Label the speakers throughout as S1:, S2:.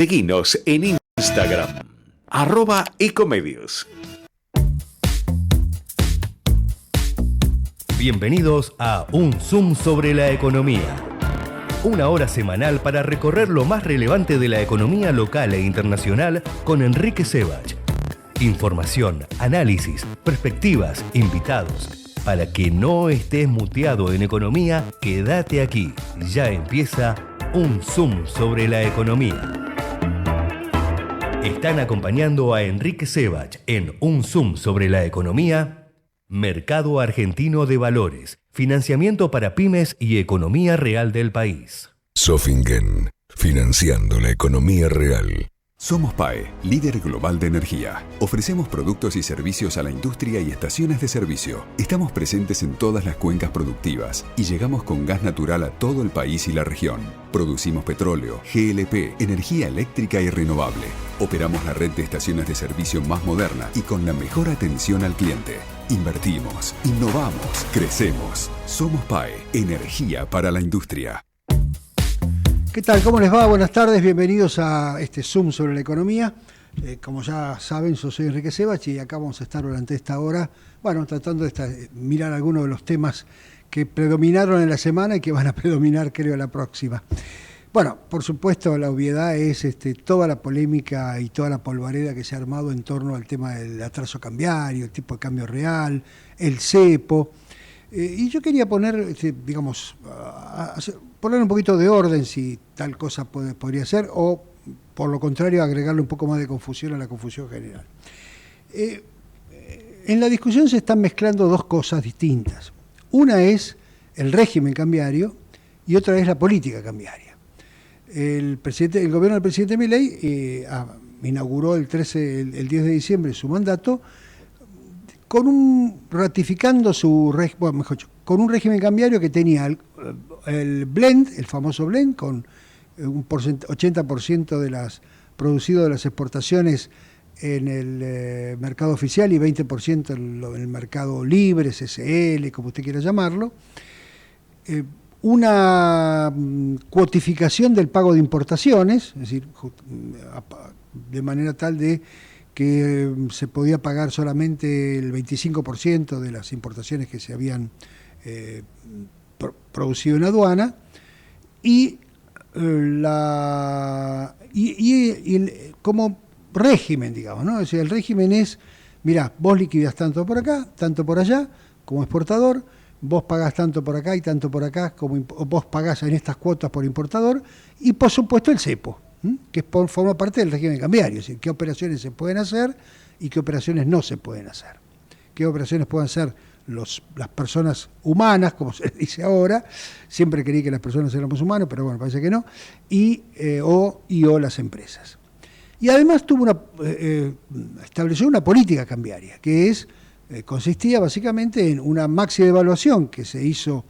S1: Seguinos en Instagram, @ecomedios.
S2: Bienvenidos a Un Zoom sobre la economía. Una hora semanal para recorrer lo más relevante de la economía local e internacional con Enrique Sebach. Información, análisis, perspectivas, invitados. Para que no estés muteado en economía, quédate aquí. Ya empieza Un Zoom sobre la economía. Están acompañando a Enrique Sebach en Un Zoom sobre la economía. Mercado Argentino de Valores, financiamiento para pymes y economía real del país.
S3: Sofingen, financiando la economía real.
S4: Somos PAE, líder global de energía. Ofrecemos productos y servicios a la industria y estaciones de servicio. Estamos presentes en todas las cuencas productivas y llegamos con gas natural a todo el país y la región. Producimos petróleo, GLP, energía eléctrica y renovable. Operamos la red de estaciones de servicio más moderna y con la mejor atención al cliente. Invertimos, innovamos, crecemos. Somos PAE, energía para la industria.
S5: ¿Qué tal? ¿Cómo les va? Buenas tardes, bienvenidos a este Zoom sobre la economía. Como ya saben, yo soy Enrique Sebach y acá vamos a estar durante esta hora, tratando de mirar algunos de los temas que predominaron en la semana y que van a predominar, creo, la próxima. Bueno, por supuesto, la obviedad es toda la polémica y toda la polvareda que se ha armado en torno al tema del atraso cambiario, el tipo de cambio real, el cepo. Y yo quería poner, poner un poquito de orden si tal cosa podría ser, o por lo contrario agregarle un poco más de confusión a la confusión general. En la discusión se están mezclando dos cosas distintas. Una es el régimen cambiario y otra es la política cambiaria. El gobierno del presidente Milei inauguró el 10 de diciembre su mandato ratificando con un régimen cambiario que tenía el blend, el famoso blend, con un 80% de las producido de las exportaciones en el mercado oficial y 20% en el mercado libre, CCL, como usted quiera llamarlo. Una cuotificación del pago de importaciones, es decir, de manera tal de que se podía pagar solamente el 25% de las importaciones que se habían producido en aduana, como régimen, digamos, ¿no? O sea, el régimen es, mirá, vos liquidás tanto por acá, tanto por allá, como exportador, vos pagás tanto por acá y tanto por acá, vos pagás en estas cuotas por importador, y por supuesto el cepo, que forma parte del régimen cambiario, es decir, qué operaciones se pueden hacer y qué operaciones no se pueden hacer. Qué operaciones pueden hacer las personas humanas, como se dice ahora, siempre creí que las personas éramos humanos, pero bueno, parece que no, o las empresas. Y además estableció una política cambiaria, que consistía básicamente en una maxi devaluación que se hizo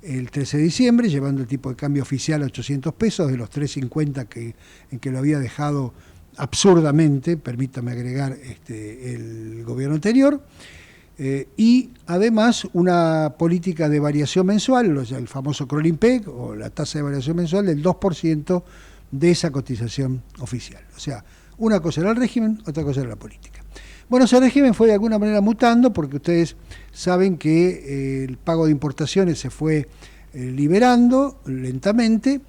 S5: el 13 de diciembre, llevando el tipo de cambio oficial a 800 pesos, de los 3.50 en que lo había dejado absurdamente, permítame agregar, el gobierno anterior, y además una política de variación mensual, el famoso crawling peg, o la tasa de variación mensual del 2% de esa cotización oficial. O sea, una cosa era el régimen, otra cosa era la política. Bueno, ese régimen fue de alguna manera mutando, porque ustedes saben que el pago de importaciones se fue liberando lentamente,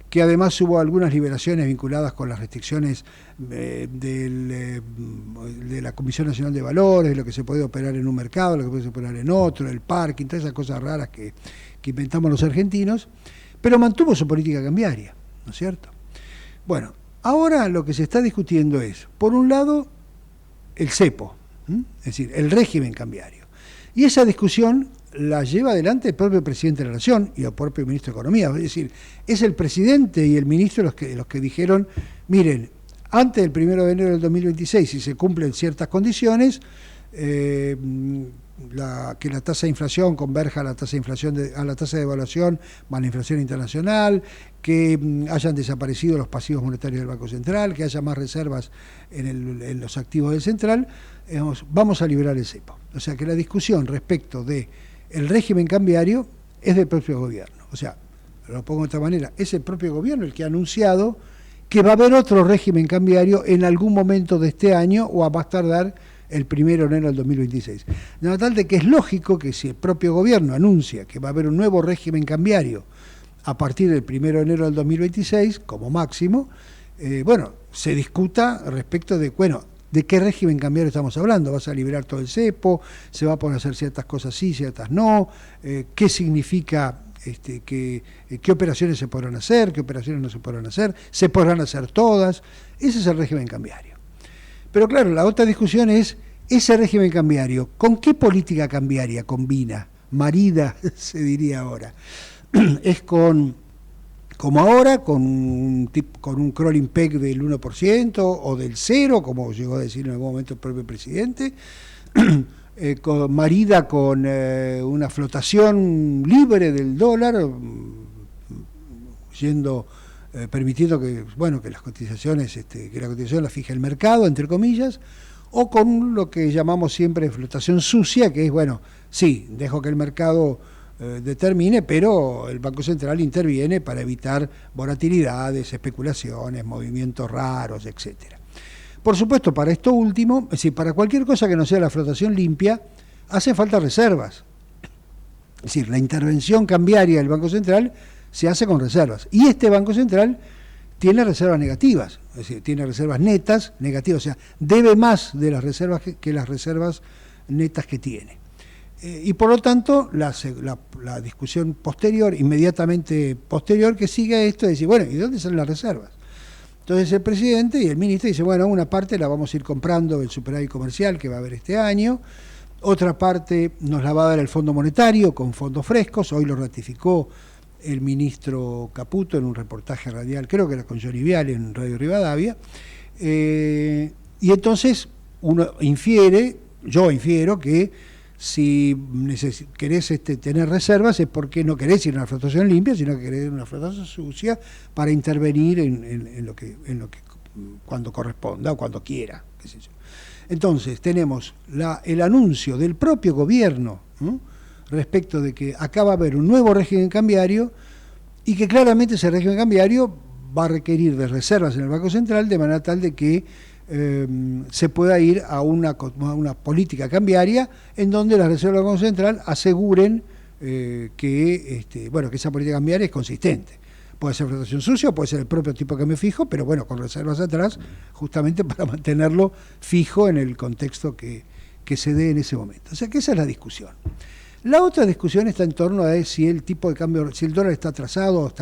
S5: que además hubo algunas liberaciones vinculadas con las restricciones de la Comisión Nacional de Valores, de lo que se puede operar en un mercado, lo que puede operar en otro, el parking, todas esas cosas raras que inventamos los argentinos, pero mantuvo su política cambiaria, ¿no es cierto? Bueno, ahora lo que se está discutiendo es, por un lado, el cepo, es decir, el régimen cambiario. Y esa discusión la lleva adelante el propio presidente de la Nación y el propio ministro de Economía. Es decir, es el presidente y el ministro los que dijeron, miren, antes del 1 de enero del 2026, si se cumplen ciertas condiciones, que la tasa de inflación converja a la tasa de inflación a la tasa de devaluación más la inflación internacional, que hayan desaparecido los pasivos monetarios del Banco Central, que haya más reservas en los activos del central, vamos a liberar el cepo. O sea que la discusión respecto de el régimen cambiario es del propio gobierno. O sea, lo pongo de otra manera, es el propio gobierno el que ha anunciado que va a haber otro régimen cambiario en algún momento de este año o a más tardar el 1 de enero del 2026. De tal de que es lógico que si el propio gobierno anuncia que va a haber un nuevo régimen cambiario a partir del 1 de enero del 2026, como máximo, se discuta respecto de, ¿de qué régimen cambiario estamos hablando? ¿Vas a liberar todo el cepo? ¿Se va a poner a hacer ciertas cosas sí, ciertas no? ¿Qué significa qué operaciones se podrán hacer? ¿Qué operaciones no se podrán hacer? ¿Se podrán hacer todas? Ese es el régimen cambiario. Pero claro, la otra discusión es, ese régimen cambiario, ¿con qué política cambiaria combina? Marida, se diría ahora. Es como ahora, con un crawling peg del 1% o del 0%, como llegó a decir en algún momento el propio presidente, marida con una flotación libre del dólar, permitiendo que las cotizaciones, que la cotización la fije el mercado, entre comillas, o con lo que llamamos siempre flotación sucia, que es, sí, dejo que el mercado determine, pero el Banco Central interviene para evitar volatilidades, especulaciones, movimientos raros, etcétera. Por supuesto, para esto último, es decir, para cualquier cosa que no sea la flotación limpia, hace falta reservas. Es decir, la intervención cambiaria del Banco Central se hace con reservas. Y este Banco Central tiene reservas negativas, es decir, tiene reservas netas negativas, o sea, debe más de las reservas que las reservas netas que tiene. Y por lo tanto, la discusión posterior, inmediatamente posterior, que sigue a esto, es decir, ¿y dónde salen las reservas? Entonces el presidente y el ministro dicen, una parte la vamos a ir comprando del superávit comercial que va a haber este año, otra parte nos la va a dar el Fondo Monetario con fondos frescos, hoy lo ratificó el ministro Caputo en un reportaje radial, creo que era con Johnny Viale en Radio Rivadavia, y entonces yo infiero que si querés tener reservas es porque no querés ir a una flotación limpia, sino que querés una flotación sucia para intervenir en lo que cuando corresponda o cuando quiera, qué sé yo. Entonces tenemos el anuncio del propio gobierno, ¿no?, respecto de que acá va a haber un nuevo régimen cambiario y que claramente ese régimen cambiario va a requerir de reservas en el Banco Central de manera tal de que se pueda ir a una política cambiaria en donde las reservas del Banco Central aseguren que esa política cambiaria es consistente. Puede ser flotación sucia, puede ser el propio tipo de cambio fijo, pero con reservas atrás, justamente para mantenerlo fijo en el contexto que se dé en ese momento. O sea que esa es la discusión. La otra discusión está en torno a si el tipo de cambio, si el dólar está atrasado,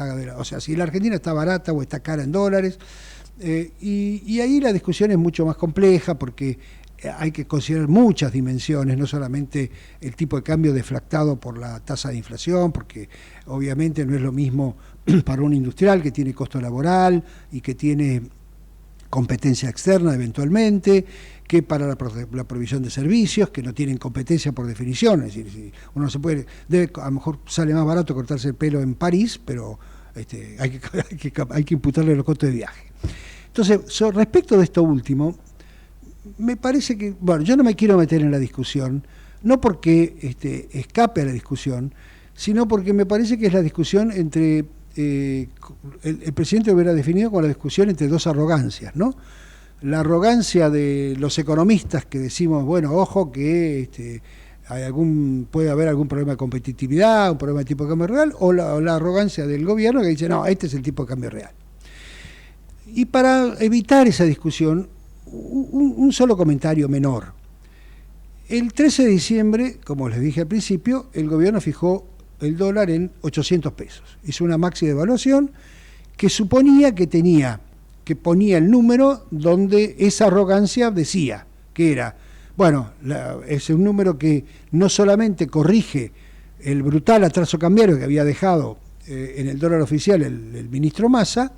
S5: si la Argentina está barata o está cara en dólares. Y ahí la discusión es mucho más compleja porque hay que considerar muchas dimensiones, no solamente el tipo de cambio deflactado por la tasa de inflación, porque obviamente no es lo mismo para un industrial que tiene costo laboral y que tiene competencia externa eventualmente, que para la provisión de servicios, que no tienen competencia por definición. Es decir, si uno a lo mejor sale más barato cortarse el pelo en París, pero hay que imputarle los costos de viaje. Entonces, respecto de esto último, me parece que, yo no me quiero meter en la discusión, no porque escape a la discusión, sino porque me parece que es la discusión entre, el presidente lo hubiera definido como la discusión entre dos arrogancias, ¿no? La arrogancia de los economistas que decimos, ojo que puede haber algún problema de competitividad, un problema de tipo de cambio real, o la arrogancia del gobierno que dice, no, este es el tipo de cambio real. Y para evitar esa discusión, un solo comentario menor. El 13 de diciembre, como les dije al principio, el gobierno fijó el dólar en 800 pesos. Hizo una maxi devaluación que suponía que ponía el número donde esa arrogancia decía, que era, es un número que no solamente corrige el brutal atraso cambiario que había dejado en el dólar oficial el ministro Massa,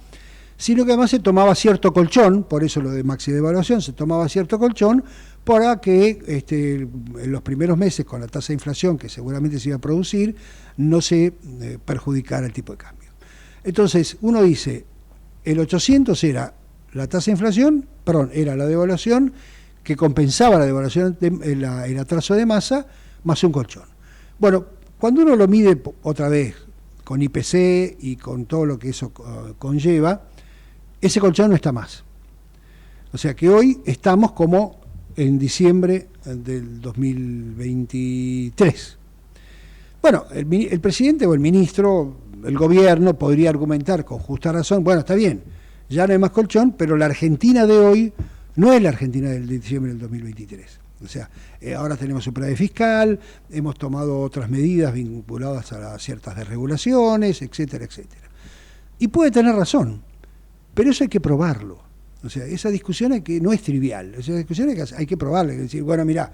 S5: sino que además se tomaba cierto colchón, por eso lo de maxi devaluación, se tomaba cierto colchón para que en los primeros meses, con la tasa de inflación que seguramente se iba a producir, no se perjudicara el tipo de cambio. Entonces, uno dice, el 800 era la tasa de inflación, era la devaluación que compensaba la devaluación, el atraso de Massa, más un colchón. Cuando uno lo mide otra vez con IPC y con todo lo que eso conlleva, ese colchón no está más. O sea que hoy estamos como en diciembre del 2023. Bueno, el presidente o el ministro, el gobierno podría argumentar con justa razón, bueno, está bien, ya no hay más colchón, pero la Argentina de hoy no es la Argentina del diciembre del 2023. O sea, ahora tenemos superávit fiscal, hemos tomado otras medidas vinculadas a ciertas desregulaciones, etcétera, etcétera. Y puede tener razón, pero eso hay que probarlo. O sea, esa discusión no es trivial, esa discusión hay que probarla, hay que decir, bueno, mirá,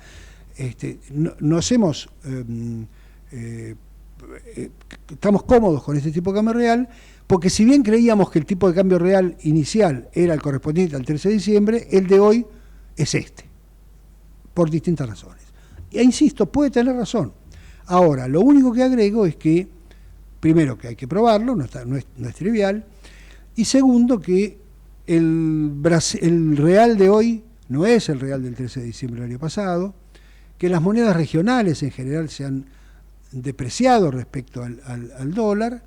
S5: nos hemos... estamos cómodos con este tipo de cambio real, porque si bien creíamos que el tipo de cambio real inicial era el correspondiente al 13 de diciembre, el de hoy es este, por distintas razones. E insisto, puede tener razón. Ahora, lo único que agrego es que, primero, que hay que probarlo, no es trivial, y segundo, que el real de hoy no es el real del 13 de diciembre del año pasado, que las monedas regionales en general se han depreciado respecto al dólar,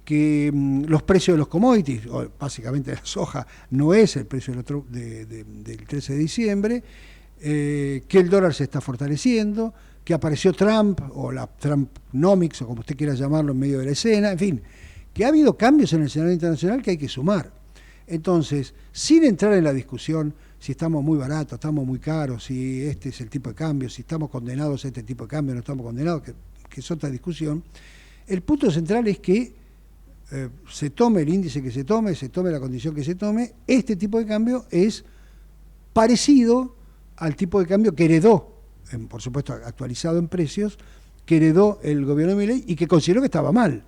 S5: que los precios de los commodities, básicamente la soja, no es el precio del 13 de diciembre, que el dólar se está fortaleciendo, que apareció Trump, o la Trumpnomics, o como usted quiera llamarlo, en medio de la escena, en fin, que ha habido cambios en el escenario internacional que hay que sumar. Entonces, sin entrar en la discusión si estamos muy baratos, estamos muy caros, si este es el tipo de cambio, si estamos condenados a este tipo de cambio, no estamos condenados, que es otra discusión, el punto central es que se tome el índice que se tome la condición que se tome, este tipo de cambio es parecido al tipo de cambio que heredó, por supuesto actualizado en precios, que heredó el gobierno de Milei y que consideró que estaba mal.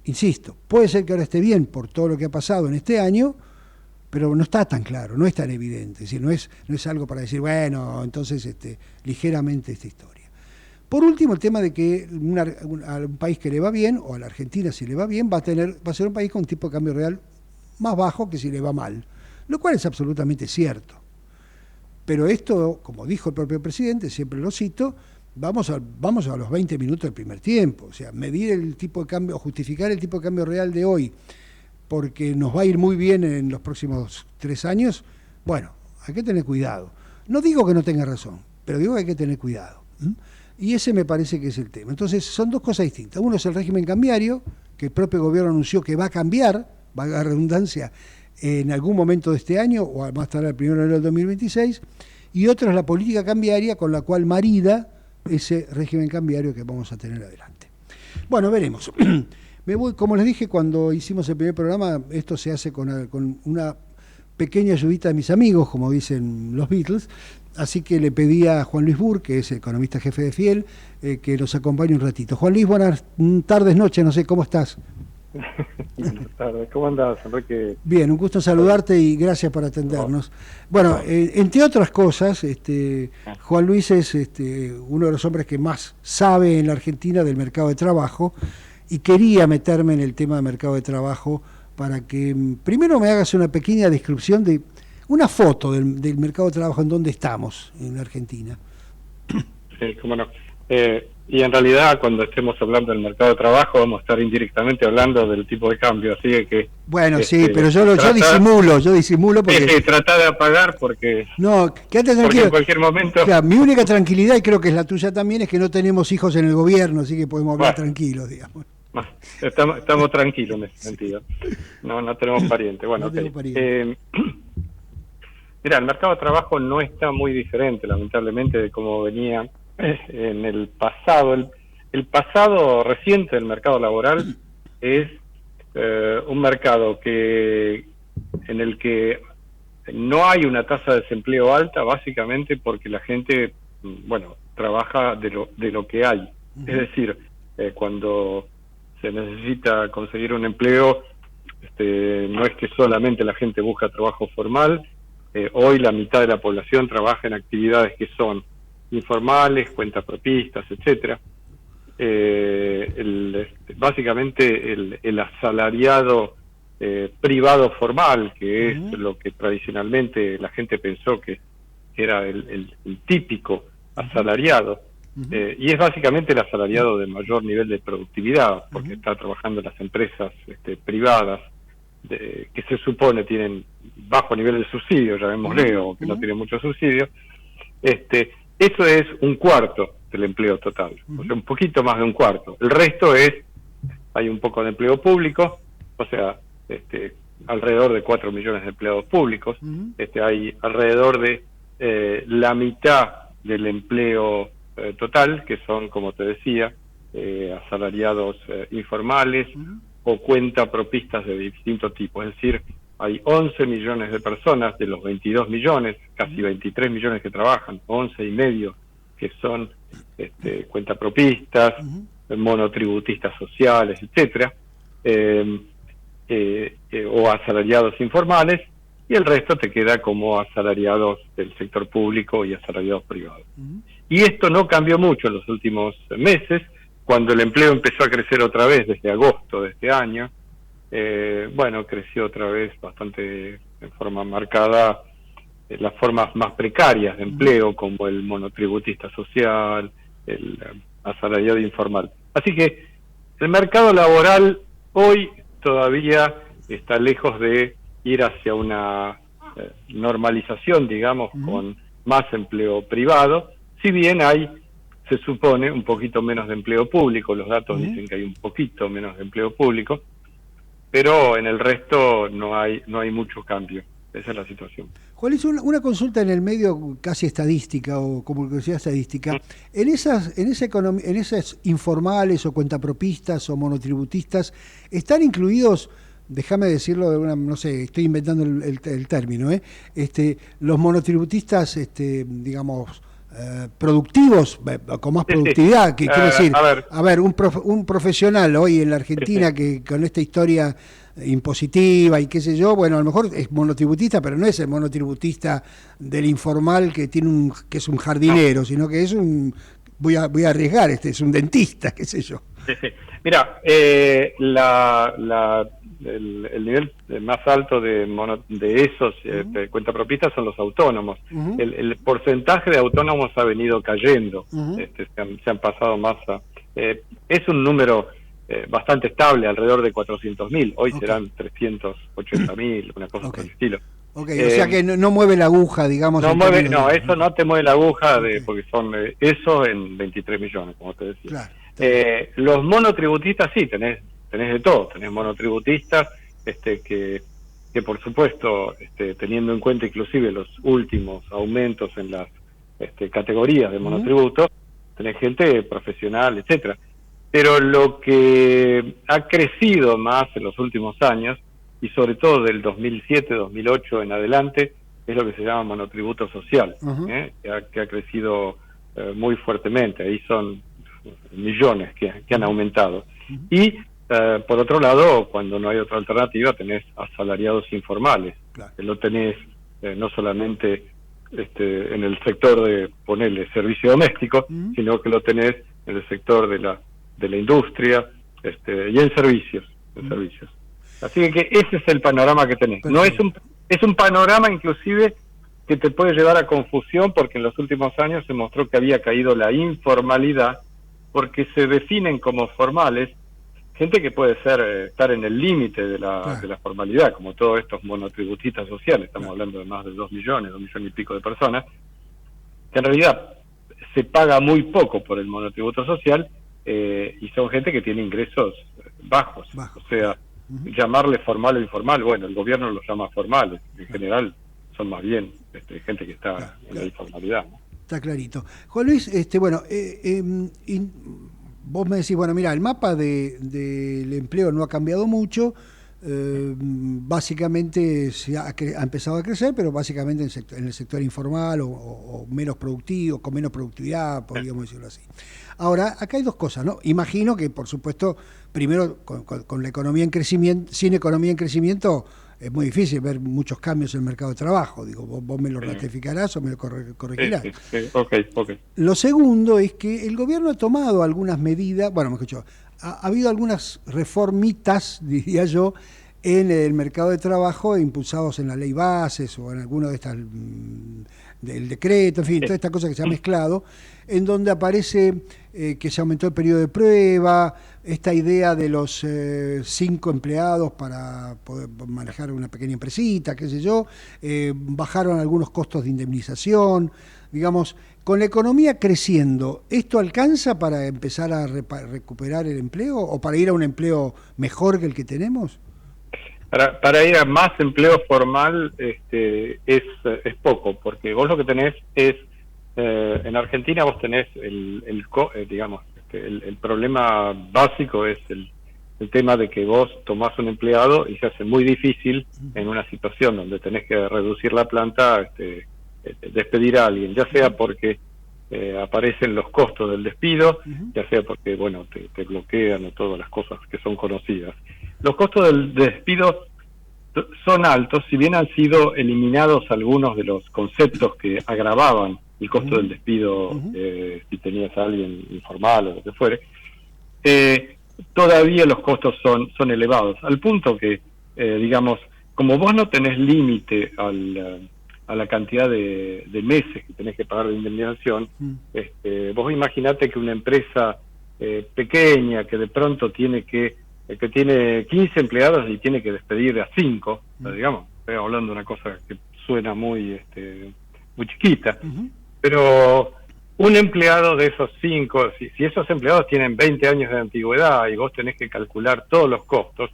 S5: Insisto, puede ser que ahora esté bien por todo lo que ha pasado en este año, pero no está tan claro, no es tan evidente, es decir, no es algo para decir, bueno, entonces ligeramente esta historia. Por último, el tema de que a un país que le va bien, o a la Argentina si le va bien, va a ser un país con un tipo de cambio real más bajo que si le va mal, lo cual es absolutamente cierto. Pero esto, como dijo el propio presidente, siempre lo cito, vamos a los 20 minutos del primer tiempo, o sea, medir el tipo de cambio, justificar el tipo de cambio real de hoy, porque nos va a ir muy bien en los próximos 3 años, bueno, hay que tener cuidado. No digo que no tenga razón, pero digo que hay que tener cuidado. Y ese me parece que es el tema. Entonces, son dos cosas distintas. Uno es el régimen cambiario, que el propio gobierno anunció que va a cambiar, valga la redundancia, en algún momento de este año, o más tarde el 1 de enero del 2026, y otro es la política cambiaria con la cual marida ese régimen cambiario que vamos a tener adelante. Bueno, veremos. Me voy, como les dije cuando hicimos el primer programa, esto se hace con una pequeña ayudita de mis amigos, como dicen los Beatles, así que le pedí a Juan Luis Burr, que es el economista jefe de Fiel, que nos acompañe un ratito. Juan Luis, buenas tardes, noches, no sé, ¿cómo estás?
S6: Buenas tardes, ¿cómo andás, Enrique?
S5: Bien, un gusto saludarte y gracias por atendernos. Bueno, entre otras cosas, Juan Luis es uno de los hombres que más sabe en la Argentina del mercado de trabajo, y quería meterme en el tema del mercado de trabajo para que primero me hagas una pequeña descripción de una foto del mercado de trabajo en donde estamos en la Argentina.
S6: Sí, cómo no. Y en realidad cuando estemos hablando del mercado de trabajo vamos a estar indirectamente hablando del tipo de cambio, así que...
S5: Bueno, sí, pero yo disimulo porque...
S6: Sí, trata de apagar porque...
S5: No, quédate tranquilo.
S6: Porque en cualquier momento...
S5: O sea, mi única tranquilidad, y creo que es la tuya también, es que no tenemos hijos en el gobierno, así que podemos hablar tranquilos, digamos.
S6: Estamos tranquilos en ese sentido. No tenemos parientes. Bueno,
S5: no
S6: okay. Mira, el mercado de trabajo no está muy diferente, lamentablemente, de cómo venía en el pasado. El pasado reciente del mercado laboral es un mercado en el que no hay una tasa de desempleo alta, básicamente porque la gente, trabaja de lo que hay. Es decir, cuando se necesita conseguir un empleo, no es que solamente la gente busca trabajo formal. Hoy la mitad de la población trabaja en actividades que son informales, cuentapropistas, etcétera. Básicamente el asalariado privado formal, que es lo que tradicionalmente la gente pensó que era el típico asalariado, y es básicamente el asalariado de mayor nivel de productividad, porque está trabajando en las empresas privadas, que se supone tienen bajo nivel de subsidio, llamémosle, o que no tienen mucho subsidio, eso es un cuarto del empleo total, o sea, un poquito más de un cuarto. El resto hay un poco de empleo público, o sea, alrededor de 4 millones de empleados públicos, hay alrededor de la mitad del empleo total, que son, como te decía, asalariados informales o cuentapropistas de distinto tipo. Es decir, hay 11 millones de personas de los 22 millones, casi 23 millones que trabajan, 11 y medio que son cuentapropistas, monotributistas sociales, etcétera, o asalariados informales, y el resto te queda como asalariados del sector público y asalariados privados. Y esto no cambió mucho en los últimos meses, cuando el empleo empezó a crecer otra vez desde agosto de este año. Creció otra vez bastante en forma marcada las formas más precarias de empleo, como el monotributista social, el asalariado informal. Así que el mercado laboral hoy todavía está lejos de ir hacia una normalización, digamos, con más empleo privado, si bien se supone, un poquito menos de empleo público. Los datos dicen que hay un poquito menos de empleo público, pero en el resto no hay mucho cambio. Esa es la situación.
S5: Juan, hizo una consulta en el medio casi estadística, o como curiosidad estadística. En esas informales o cuentapropistas o monotributistas, ¿están incluidos, déjame decirlo de una, no sé, estoy inventando el término, los monotributistas, digamos, productivos, con más productividad, que quiere decir, a ver, un profesional hoy en la Argentina que con esta historia impositiva y qué sé yo, bueno, a lo mejor es monotributista, pero no es el monotributista del informal que que es un jardinero, sino que es voy a arriesgar, es un dentista, qué sé yo.
S6: Mira, el nivel más alto de esos cuentapropistas son los autónomos. El porcentaje de autónomos ha venido cayendo, se han pasado más es un número bastante estable, alrededor de 400.000. Hoy serán 380.000, una cosa por el estilo.
S5: O sea que no mueve la aguja, digamos.
S6: Eso no te mueve la aguja, porque son eso en 23 millones, como te decía. Claro. Los monotributistas sí, tenés de todo. Tenés monotributistas que por supuesto, teniendo en cuenta inclusive los últimos aumentos en las categorías de monotributo, tenés gente profesional, etcétera. Pero lo que ha crecido más en los últimos años, y sobre todo del 2007, 2008 en adelante, es lo que se llama monotributo social, que ha crecido muy fuertemente. Ahí son millones que han aumentado. Y por otro lado, cuando no hay otra alternativa, tenés asalariados informales, que lo tenés no solamente en el sector de ponerle servicio doméstico, sino que lo tenés en el sector de la industria y en servicios. Así que ese es el panorama que tenés. No es un panorama inclusive que te puede llevar a confusión, porque en los últimos años se mostró que había caído la informalidad, porque se definen como formales gente que puede estar en el límite de la formalidad, como todos estos monotributistas sociales. Estamos hablando de más de 2 millones y pico de personas, que en realidad se paga muy poco por el monotributo social, y son gente que tiene ingresos bajos. O sea, llamarle formal o informal, bueno, el gobierno los llama formales, en general son más bien gente que está en la informalidad, ¿no?
S5: Está clarito. Juan Luis, vos me decís, bueno, mira, el mapa del empleo no ha cambiado mucho, básicamente ha empezado a crecer, pero básicamente en el sector informal o menos productivo, con menos productividad, podríamos decirlo así. Ahora, acá hay dos cosas, ¿no? Imagino que, por supuesto, primero, con la economía en crecimiento, sin economía en crecimiento, es muy difícil ver muchos cambios en el mercado de trabajo. Digo, vos me lo ratificarás o me lo corregirás.
S6: Okay.
S5: Lo segundo es que el gobierno ha tomado algunas medidas, bueno, me escuchó, ha habido algunas reformitas, diría yo, en el mercado de trabajo, impulsados en la ley bases o en alguna de estas del decreto, en fin, toda esta cosa que se ha mezclado, en donde aparece que se aumentó el periodo de prueba, esta idea de los 5 empleados para poder manejar una pequeña empresita, qué sé yo, bajaron algunos costos de indemnización, digamos, con la economía creciendo, ¿esto alcanza para empezar a recuperar el empleo o para ir a un empleo mejor que el que tenemos?
S6: Para ir a más empleo formal es poco, porque vos lo que tenés es, en Argentina vos tenés el problema básico es el tema de que vos tomás un empleado y se hace muy difícil en una situación donde tenés que reducir la planta, despedir a alguien, ya sea porque aparecen los costos del despido, ya sea porque, bueno, te bloquean o todas las cosas que son conocidas. Los costos del despido son altos, si bien han sido eliminados algunos de los conceptos que agravaban el costo del despido, si tenías a alguien informal o lo que fuere, todavía los costos son elevados, al punto que, digamos, como vos no tenés límite a la cantidad de meses que tenés que pagar de indemnización, vos imaginate que una empresa pequeña que de pronto tiene que tiene 15 empleados y tiene que despedir a 5, digamos, estoy hablando de una cosa que suena muy chiquita, pero un empleado de esos 5, si esos empleados tienen 20 años de antigüedad y vos tenés que calcular todos los costos,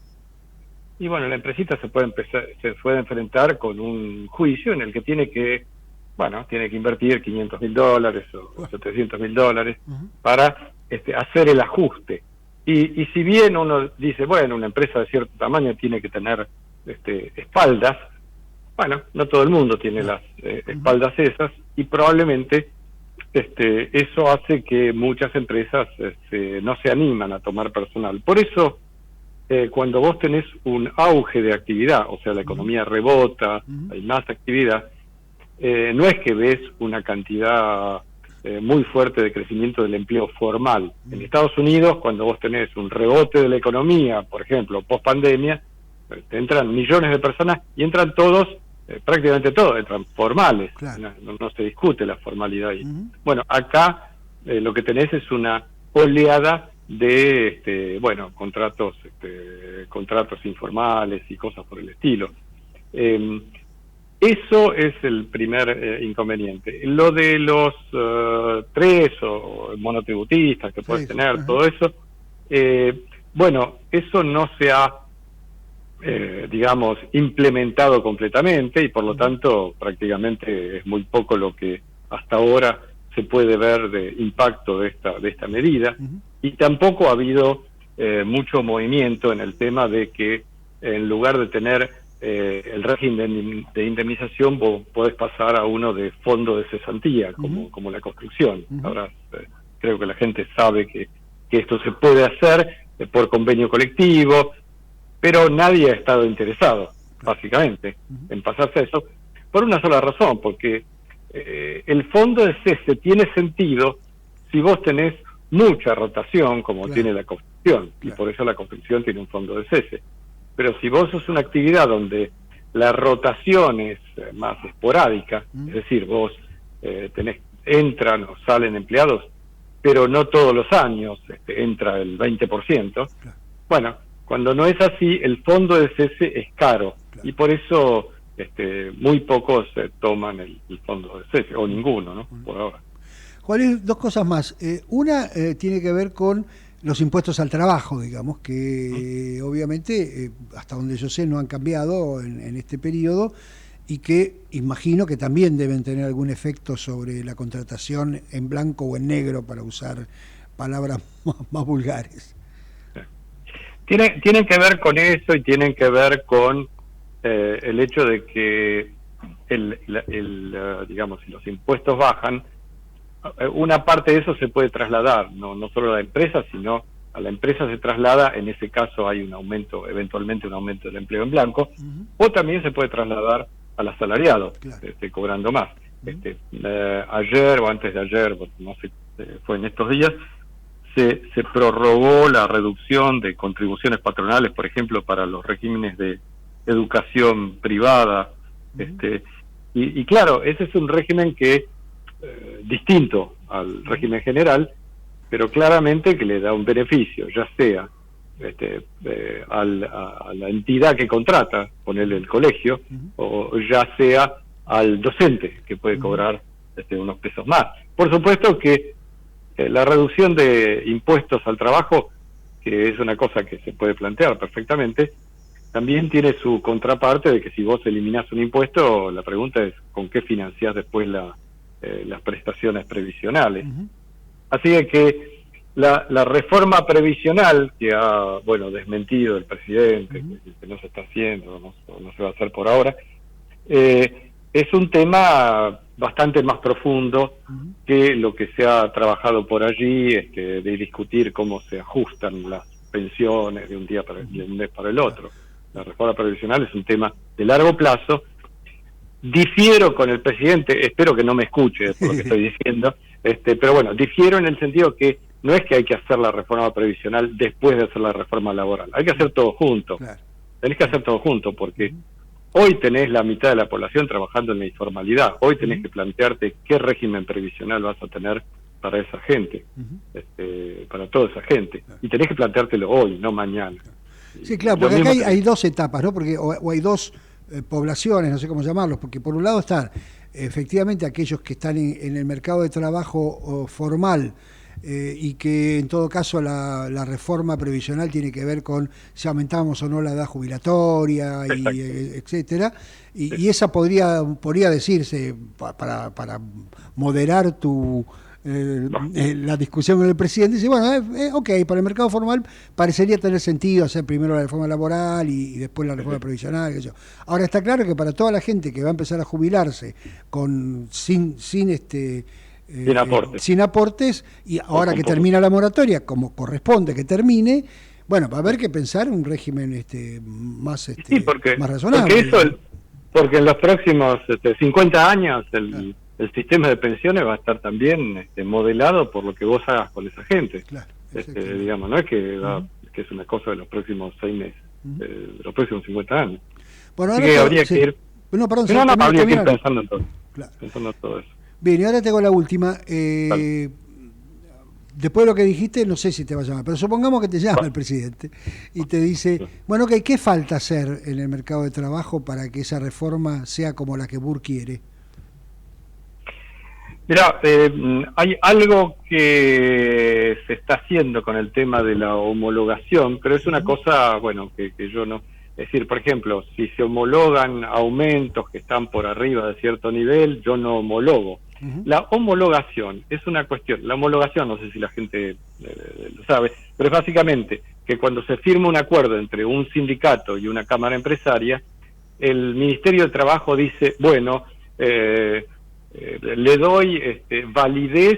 S6: y bueno, la empresita se puede enfrentar con un juicio en el que tiene que invertir $500.000 o $700.000 para hacer el ajuste. Y si bien uno dice, bueno, una empresa de cierto tamaño tiene que tener espaldas, bueno, no todo el mundo tiene las espaldas esas, y probablemente eso hace que muchas empresas no se animan a tomar personal. Por eso, cuando vos tenés un auge de actividad, o sea, la economía rebota, hay más actividad, no es que ves una cantidad muy fuerte de crecimiento del empleo formal. En Estados Unidos, cuando vos tenés un rebote de la economía, por ejemplo, post pandemia, te entran millones de personas y entran todos, prácticamente todos, entran formales. Claro. No se discute la formalidad ahí. Bueno, acá lo que tenés es una oleada de contratos informales y cosas por el estilo. Eso es el primer inconveniente. Lo de los 3 o monotributistas que puedes tener, todo eso, eso no se ha, implementado completamente, y por lo tanto prácticamente es muy poco lo que hasta ahora se puede ver de impacto de esta medida, y tampoco ha habido mucho movimiento en el tema de que en lugar de tener el régimen de indemnización, vos podés pasar a uno de fondo de cesantía, como la construcción. Ahora creo que la gente sabe que esto se puede hacer por convenio colectivo, pero nadie ha estado interesado, básicamente, en pasarse a eso, por una sola razón, porque el fondo de cese tiene sentido si vos tenés mucha rotación, como tiene la construcción, y por eso la construcción tiene un fondo de cese. Pero si vos sos una actividad donde la rotación es más esporádica, es decir, vos entran o salen empleados, pero no todos los años entra el 20%, bueno, cuando no es así, el fondo de cese es caro, y por eso muy pocos toman el fondo de cese, o ninguno, ¿no? Por ahora.
S5: Juan, 2 cosas más. Una tiene que ver con los impuestos al trabajo, digamos, que obviamente, hasta donde yo sé, no han cambiado en este periodo, y que imagino que también deben tener algún efecto sobre la contratación en blanco o en negro, para usar palabras más vulgares.
S6: Tienen que ver con eso, y tienen que ver con el hecho de que digamos, si los impuestos bajan, una parte de eso se puede trasladar, no solo a la empresa, sino a la empresa se traslada, en ese caso hay un aumento, eventualmente un aumento del empleo en blanco, o también se puede trasladar al asalariado, cobrando más. Ayer o antes de ayer, no sé, fue en estos días, se prorrogó la reducción de contribuciones patronales, por ejemplo, para los regímenes de educación privada, Y claro, ese es un régimen que distinto al régimen general, pero claramente que le da un beneficio, ya sea a la entidad que contrata, ponerle el colegio, o ya sea al docente, que puede cobrar unos pesos más. Por supuesto que la reducción de impuestos al trabajo, que es una cosa que se puede plantear perfectamente, también tiene su contraparte de que si vos eliminás un impuesto, la pregunta es ¿con qué financiás después las prestaciones previsionales? Así que la reforma previsional que ha desmentido el presidente, que no se está haciendo, no se va a hacer por ahora, es un tema bastante más profundo que lo que se ha trabajado por allí, de discutir cómo se ajustan las pensiones de un mes para el otro. La reforma previsional es un tema de largo plazo. Difiero con el presidente, espero que no me escuche por lo que estoy diciendo, pero bueno, difiero en el sentido que no es que hay que hacer la reforma previsional después de hacer la reforma laboral, hay que hacer todo junto. Claro. Tenés que hacer todo junto, porque hoy tenés la mitad de la población trabajando en la informalidad, hoy tenés que plantearte qué régimen previsional vas a tener para esa gente, para toda esa gente, y tenés que planteártelo hoy, no mañana.
S5: Sí, claro, porque acá hay dos etapas, ¿no? Porque o hay dos poblaciones, no sé cómo llamarlos, porque por un lado están efectivamente aquellos que están en el mercado de trabajo formal, y que en todo caso la reforma previsional tiene que ver con si aumentamos o no la edad jubilatoria, y etcétera, y esa podría decirse, para moderar la discusión con el presidente, dice, bueno, ok, para el mercado formal parecería tener sentido hacer primero la reforma laboral y después la reforma previsional, qué sé yo. Ahora está claro que para toda la gente que va a empezar a jubilarse sin aportes, y ahora que termina la moratoria, como corresponde que termine, bueno, va a haber que pensar un régimen más más razonable.
S6: Porque en los próximos 50 años el sistema de pensiones va a estar también modelado por lo que vos hagas con esa gente. Claro, digamos, no es que es una cosa de los próximos 6 meses, de los próximos 50 años.
S5: Bueno,
S6: ahora habría que ir. Habría que ir pensando en todo.
S5: Claro.
S6: Pensando en todo eso.
S5: Bien, y ahora tengo la última. Después de lo que dijiste, no sé si te va a llamar, pero supongamos que te llama el presidente y te dice, bueno, okay, ¿qué falta hacer en el mercado de trabajo para que esa reforma sea como la que Burr quiere?
S6: Mirá, hay algo que se está haciendo con el tema de la homologación, pero es una cosa, que yo no... Es decir, por ejemplo, si se homologan aumentos que están por arriba de cierto nivel, yo no homologo. La homologación es una cuestión, la homologación, no sé si la gente lo sabe, pero es básicamente que cuando se firma un acuerdo entre un sindicato y una cámara empresaria, el Ministerio de Trabajo dice, bueno, le doy validez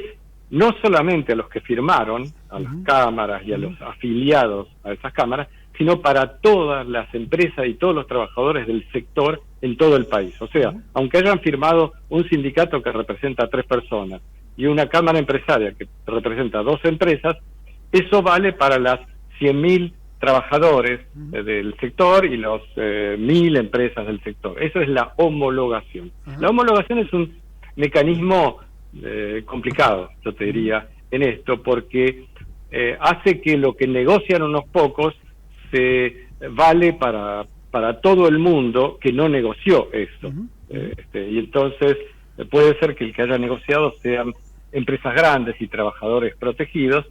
S6: no solamente a los que firmaron, a las cámaras y a los afiliados a esas cámaras, sino para todas las empresas y todos los trabajadores del sector en todo el país. O sea, aunque hayan firmado un sindicato que representa a 3 personas y una cámara empresaria que representa a 2 empresas, eso vale para las 100.000 trabajadores del sector y los 1.000 empresas del sector. Eso es la homologación. La homologación es un mecanismo complicado, yo te diría, en esto, porque hace que lo que negocian unos pocos se vale para todo el mundo que no negoció esto. Y entonces puede ser que el que haya negociado sean empresas grandes y trabajadores protegidos,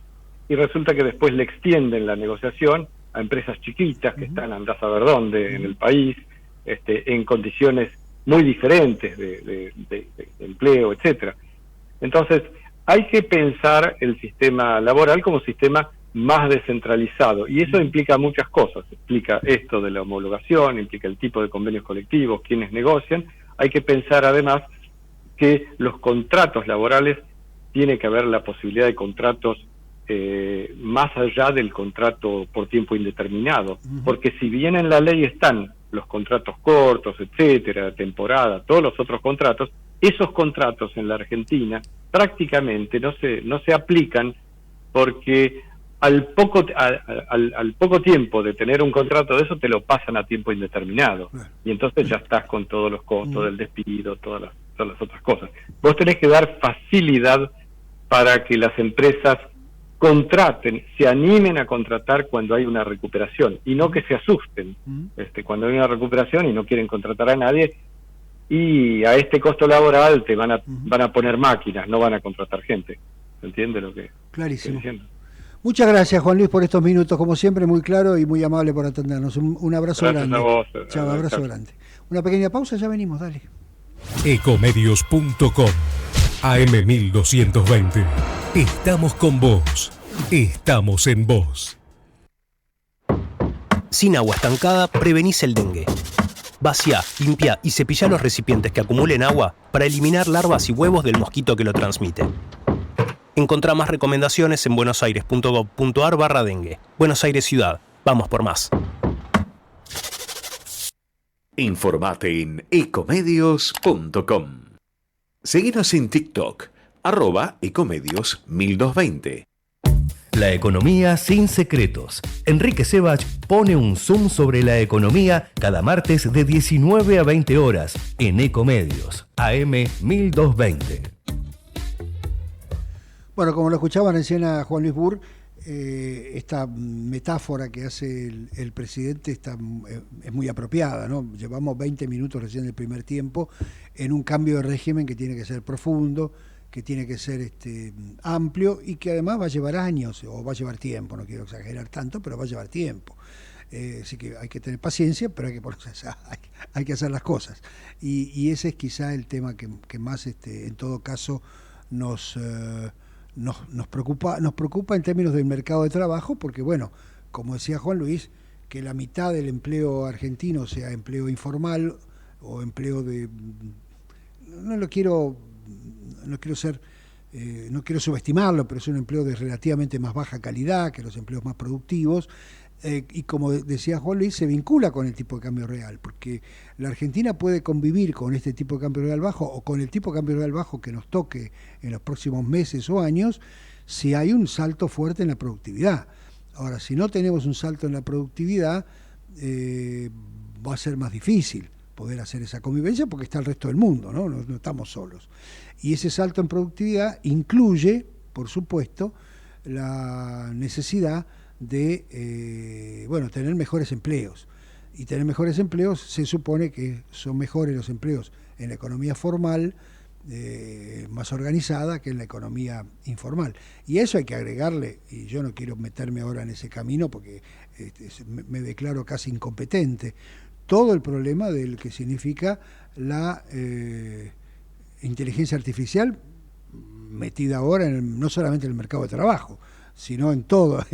S6: y resulta que después le extienden la negociación a empresas chiquitas que están andás a ver dónde en el país, en condiciones muy diferentes de empleo, etcétera. Entonces, hay que pensar el sistema laboral como sistema más descentralizado, y eso implica muchas cosas. Implica esto de la homologación, implica el tipo de convenios colectivos, quienes negocian. Hay que pensar además que los contratos laborales, tiene que haber la posibilidad de contratos más allá del contrato por tiempo indeterminado, porque si bien en la ley están los contratos cortos, etcétera, temporada, todos los otros contratos, esos contratos en la Argentina prácticamente no se aplican, porque al poco tiempo de tener un contrato de eso, te lo pasan a tiempo indeterminado. Y entonces ya estás con todos los costos del despido, todas las otras cosas. Vos tenés que dar facilidad para que las empresas contraten, se animen a contratar cuando hay una recuperación, y no que se asusten cuando hay una recuperación y no quieren contratar a nadie, y a este costo laboral te van a poner máquinas, no van a contratar gente. ¿Se entiende lo que
S5: Clarísimo.
S6: estoy diciendo?
S5: Muchas gracias, Juan Luis, por estos minutos, como siempre, muy claro y muy amable por atendernos. Un abrazo
S6: Gracias
S5: grande.
S6: a vos.
S5: Chao, abrazo grande. Una pequeña pausa, ya venimos, dale.
S2: Ecomedios.com AM1220. Estamos con vos. Estamos en vos.
S7: Sin agua estancada, prevenís el dengue. Vacía, limpia y cepilla los recipientes que acumulen agua para eliminar larvas y huevos del mosquito que lo transmite. Encontrá más recomendaciones en buenosaires.gov.ar/dengue. Buenos Aires Ciudad. Vamos por más.
S1: Informate en ecomedios.com. Seguinos en TikTok, @ecomedios1220.
S2: La economía sin secretos. Enrique Sebach pone un zoom sobre la economía cada martes de 19 a 20 horas en Ecomedios, AM1220.
S5: Bueno, como lo escuchaban recién a Juan Luis Burr, esta metáfora que hace el presidente es muy apropiada, ¿no? Llevamos 20 minutos recién del primer tiempo en un cambio de régimen que tiene que ser profundo, que tiene que ser amplio y que además va a llevar años o va a llevar tiempo, no quiero exagerar tanto, pero va a llevar tiempo. Así que hay que tener paciencia, pero hay que hacer las cosas. Y ese es quizá el tema que más en todo caso nos preocupa en términos del mercado de trabajo, porque bueno, como decía Juan Luis, que la mitad del empleo argentino sea empleo informal o empleo no quiero subestimarlo, pero es un empleo de relativamente más baja calidad que los empleos más productivos, y como decía Juan Luis, se vincula con el tipo de cambio real, porque la Argentina puede convivir con este tipo de cambio real bajo o con el tipo de cambio real bajo que nos toque en los próximos meses o años, si hay un salto fuerte en la productividad. Ahora, si no tenemos un salto en la productividad, va a ser más difícil poder hacer esa convivencia porque está el resto del mundo, ¿no? No estamos solos. Y ese salto en productividad incluye, por supuesto, la necesidad de tener mejores empleos. Y tener mejores empleos se supone que son mejores los empleos en la economía formal, más organizada, que en la economía informal. Y eso hay que agregarle, y yo no quiero meterme ahora en ese camino porque me declaro casi incompetente, todo el problema del que significa la inteligencia artificial metida ahora no solamente en el mercado de trabajo, sino en todos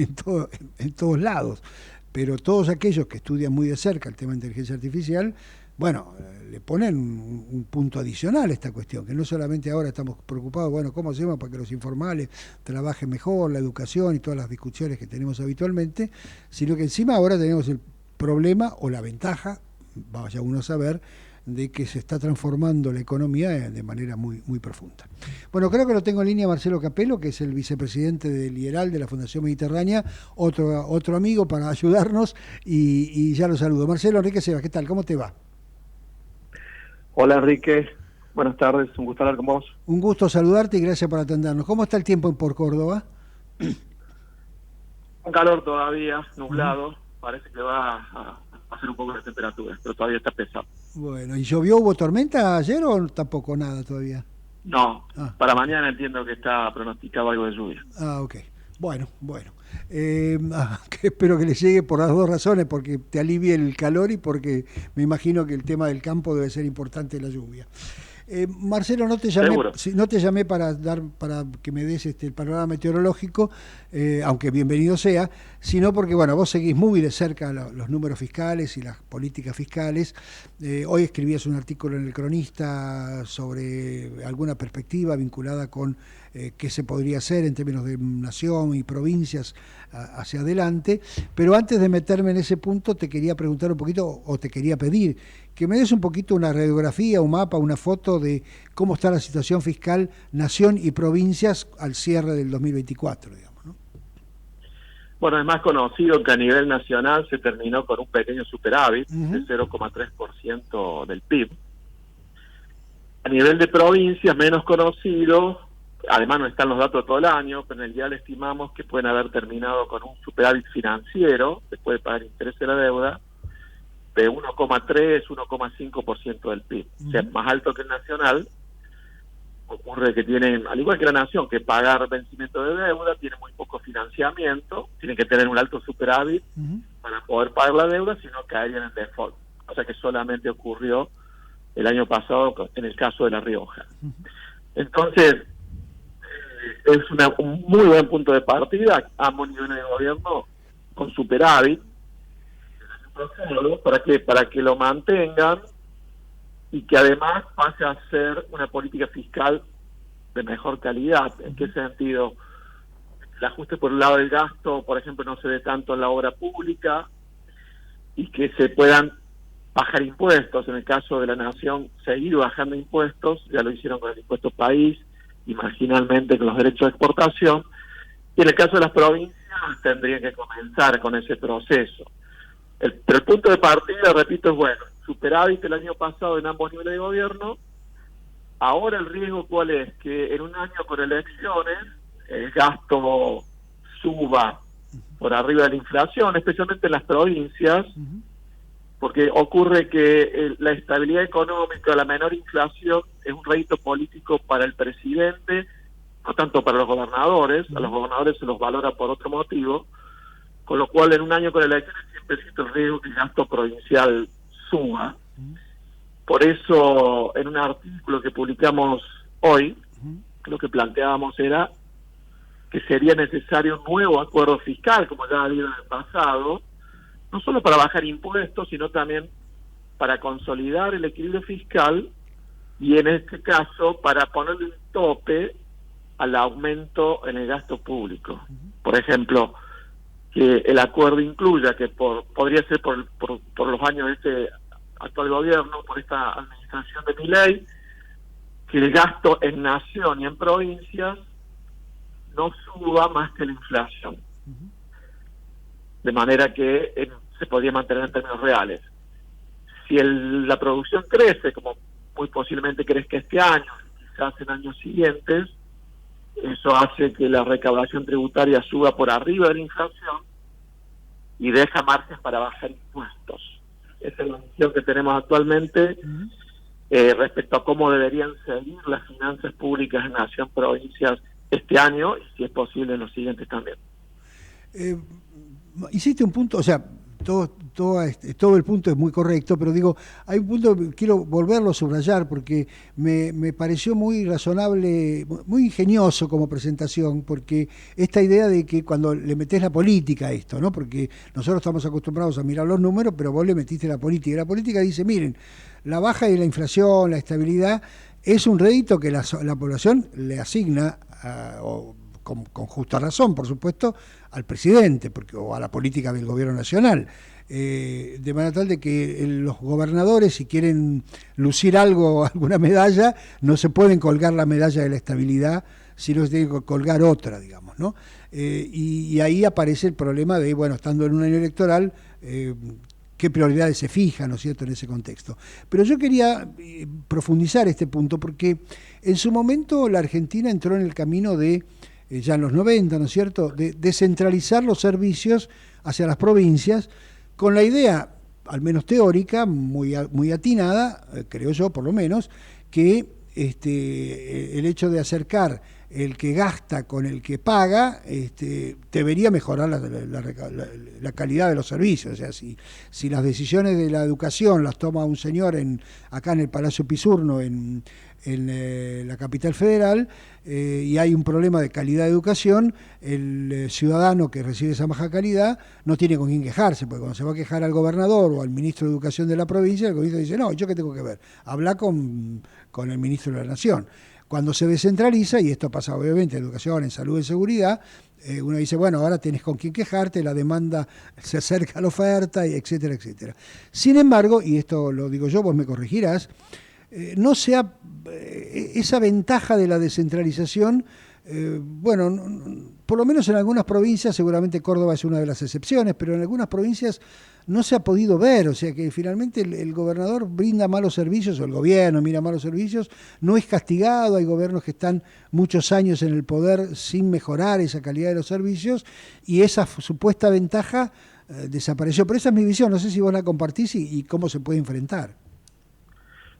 S5: lados. Pero todos aquellos que estudian muy de cerca el tema de inteligencia artificial, bueno, le ponen un punto adicional a esta cuestión, que no solamente ahora estamos preocupados, bueno, ¿cómo hacemos para que los informales trabajen mejor, la educación y todas las discusiones que tenemos habitualmente? Sino que encima ahora tenemos el problema o la ventaja, vaya uno a saber, de que se está transformando la economía de manera muy, muy profunda. Bueno, creo que lo tengo en línea Marcelo Capello, que es el vicepresidente del IERAL, de la Fundación Mediterránea, otro amigo para ayudarnos, y ya lo saludo. Marcelo, Enrique Sebach, ¿qué tal? ¿Cómo te va?
S8: Hola Enrique, buenas tardes, un gusto hablar con vos.
S5: Un gusto saludarte y gracias por atendernos. ¿Cómo está el tiempo por Córdoba?
S8: Un calor todavía, nublado, parece que va a hacer un poco de temperatura, pero todavía está pesado.
S5: Bueno, ¿y llovió, hubo tormenta ayer o tampoco nada todavía?
S8: No, para mañana entiendo que está pronosticado algo de lluvia.
S5: Ok. Bueno. Espero que le llegue por las dos razones, porque te alivie el calor y porque me imagino que el tema del campo debe ser importante, la lluvia. Marcelo, no te llamé para que me des el panorama meteorológico, aunque bienvenido sea, sino porque vos seguís muy de cerca los números fiscales y las políticas fiscales. Hoy escribías un artículo en El Cronista sobre alguna perspectiva vinculada con qué se podría hacer en términos de nación y provincias hacia adelante, pero antes de meterme en ese punto te quería preguntar un poquito, o te quería pedir que me des un poquito una radiografía, un mapa, una foto de cómo está la situación fiscal nación y provincias al cierre del 2024, digamos, ¿no?
S8: Bueno, es más conocido que a nivel nacional se terminó con un pequeño superávit de 0,3% del PIB. A nivel de provincias, menos conocido, además no están los datos de todo el año, pero en el día le estimamos que pueden haber terminado con un superávit financiero, después de pagar interés de la deuda, de 1,3, 1,5% del PIB. O sea, más alto que el nacional. Ocurre que tienen, al igual que la nación, que pagar vencimiento de deuda, tiene muy poco financiamiento, tienen que tener un alto superávit para poder pagar la deuda, sino caerían en default. O sea que solamente ocurrió el año pasado en el caso de La Rioja. Entonces, es un muy buen punto de partida, ambos niveles de gobierno con superávit, para que lo mantengan y que además pase a ser una política fiscal de mejor calidad. ¿En qué sentido? El ajuste por el lado del gasto, por ejemplo, no se ve tanto en la obra pública, y que se puedan bajar impuestos. En el caso de la nación, seguir bajando impuestos, ya lo hicieron con el impuesto país y marginalmente con los derechos de exportación, y en el caso de las provincias tendrían que comenzar con ese proceso. Pero el punto de partida, repito, es bueno. Superávit el año pasado en ambos niveles de gobierno. Ahora el riesgo, ¿cuál es? Que en un año con elecciones el gasto suba por arriba de la inflación, especialmente en las provincias, porque ocurre que la estabilidad económica, la menor inflación, es un rédito político para el presidente, no tanto para los gobernadores. A los gobernadores se los valora por otro motivo, con lo cual en un año con elecciones siempre existe el riesgo que el gasto provincial suba. Por eso, en un artículo que publicamos hoy, lo que planteábamos era que sería necesario un nuevo acuerdo fiscal, como ya ha habido en el pasado, no solo para bajar impuestos, sino también para consolidar el equilibrio fiscal y, en este caso, para ponerle un tope al aumento en el gasto público. Por ejemplo, que el acuerdo incluya que podría ser por los años de este actual gobierno, por esta administración de Milei, que el gasto en nación y en provincias no suba más que la inflación, de manera que se podría mantener en términos reales. Si la producción crece, como muy posiblemente crezca este año, quizás en años siguientes, eso hace que la recaudación tributaria suba por arriba de la inflación y deja margen para bajar impuestos. Esa es la visión que tenemos actualmente respecto a cómo deberían seguir las finanzas públicas en nación, provincias este año, y si es posible en los siguientes también.
S5: Hiciste un punto, o sea, todo el punto es muy correcto, pero digo, hay un punto que quiero volverlo a subrayar porque me pareció muy razonable, muy ingenioso como presentación, porque esta idea de que cuando le metés la política a esto, ¿no? Porque nosotros estamos acostumbrados a mirar los números, pero vos le metiste la política, y la política dice, miren, la baja de la inflación, la estabilidad, es un rédito que la población le asigna con justa razón, por supuesto, al presidente o a la política del gobierno nacional. De manera tal de que los gobernadores, si quieren lucir alguna medalla, no se pueden colgar la medalla de la estabilidad, sino que tienen que colgar otra, digamos, ¿no? Y ahí aparece el problema de, bueno, estando en un año electoral, qué prioridades se fijan, ¿no es cierto?, en ese contexto. Pero yo quería profundizar este punto, porque en su momento la Argentina entró en el camino de, ya en los 90, ¿no es cierto?, de descentralizar los servicios hacia las provincias, con la idea, al menos teórica, muy atinada, creo yo por lo menos, que el hecho de acercar el que gasta con el que paga debería mejorar la calidad de los servicios. O sea, si las decisiones de la educación las toma un señor acá en el Palacio Pisurno, en la capital federal, y hay un problema de calidad de educación, el ciudadano que recibe esa baja calidad no tiene con quién quejarse, porque cuando se va a quejar al gobernador o al ministro de Educación de la provincia, el gobierno dice, no, ¿yo qué tengo que ver? Habla con el ministro de la Nación. Cuando se descentraliza, y esto pasa obviamente en educación, en salud, en seguridad, uno dice, bueno, ahora tenés con quién quejarte, la demanda se acerca a la oferta, etcétera, etcétera. Sin embargo, y esto lo digo yo, vos me corregirás, esa ventaja de la descentralización bueno, por lo menos en algunas provincias, seguramente Córdoba es una de las excepciones, pero en algunas provincias no se ha podido ver, o sea que finalmente el gobernador brinda malos servicios, o el gobierno mira malos servicios, no es castigado, hay gobiernos que están muchos años en el poder sin mejorar esa calidad de los servicios, y esa supuesta ventaja desapareció. Pero esa es mi visión, no sé si vos la compartís y cómo se puede enfrentar.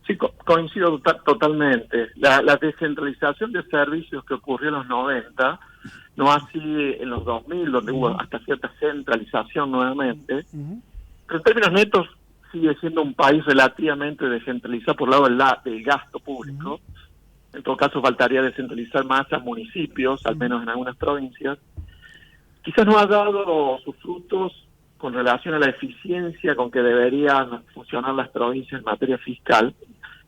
S8: Sí, coincido totalmente. La descentralización de servicios que ocurrió en los 90, no así en los 2000, donde hubo hasta cierta centralización nuevamente, pero en términos netos sigue siendo un país relativamente descentralizado por el lado del gasto público. En todo caso faltaría descentralizar más a municipios, al menos en algunas provincias. Quizás no ha dado sus frutos con relación a la eficiencia con que deberían funcionar las provincias en materia fiscal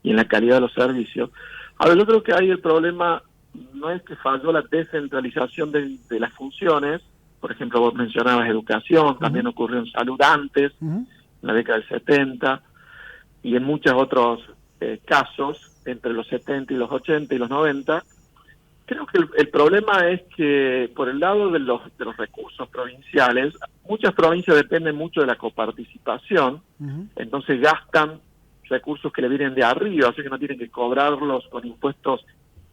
S8: y en la calidad de los servicios. Ahora, yo creo que ahí el problema no es que falló la descentralización de las funciones. Por ejemplo, vos mencionabas educación, también ocurrió en salud antes, en la década del 70, y en muchos otros casos, entre los 70 y los 80 y los 90. Creo que el problema es que por el lado de los recursos provinciales, muchas provincias dependen mucho de la coparticipación, entonces gastan recursos que le vienen de arriba, así que no tienen que cobrarlos con impuestos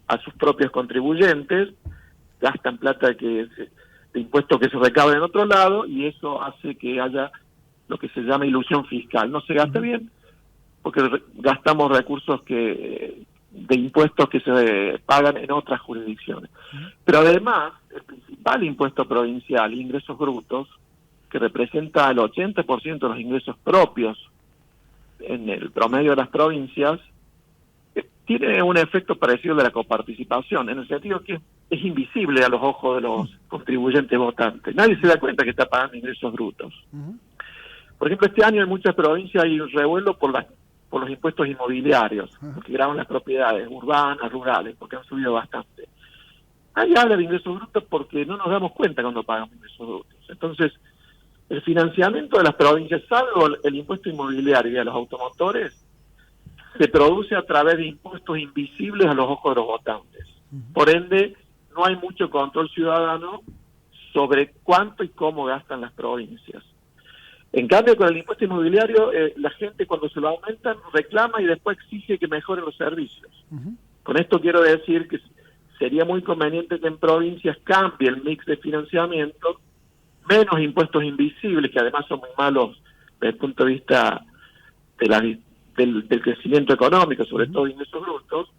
S8: a sus propios contribuyentes, gastan plata de impuestos que se recaban en otro lado, y eso hace que haya lo que se llama ilusión fiscal. No se gasta bien porque gastamos recursos de impuestos que se pagan en otras jurisdicciones. Pero además, el principal impuesto provincial, ingresos brutos, que representa el 80% de los ingresos propios en el promedio de las provincias, tiene un efecto parecido al de la coparticipación, en el sentido que es invisible a los ojos de los contribuyentes votantes. Nadie se da cuenta que está pagando ingresos brutos. Por ejemplo, este año en muchas provincias hay un revuelo por los impuestos inmobiliarios, que graban las propiedades urbanas, rurales, porque han subido bastante. Ahí habla de ingresos brutos porque no nos damos cuenta cuando pagamos ingresos brutos. Entonces, el financiamiento de las provincias, salvo el impuesto inmobiliario y a los automotores, se produce a través de impuestos invisibles a los ojos de los votantes. Por ende, no hay mucho control ciudadano sobre cuánto y cómo gastan las provincias. En cambio, con el impuesto inmobiliario, la gente cuando se lo aumentan reclama y después exige que mejoren los servicios. Con esto quiero decir que sería muy conveniente que en provincias cambie el mix de financiamiento, menos impuestos invisibles, que además son muy malos desde el punto de vista del crecimiento económico, sobre todo ingresos brutos,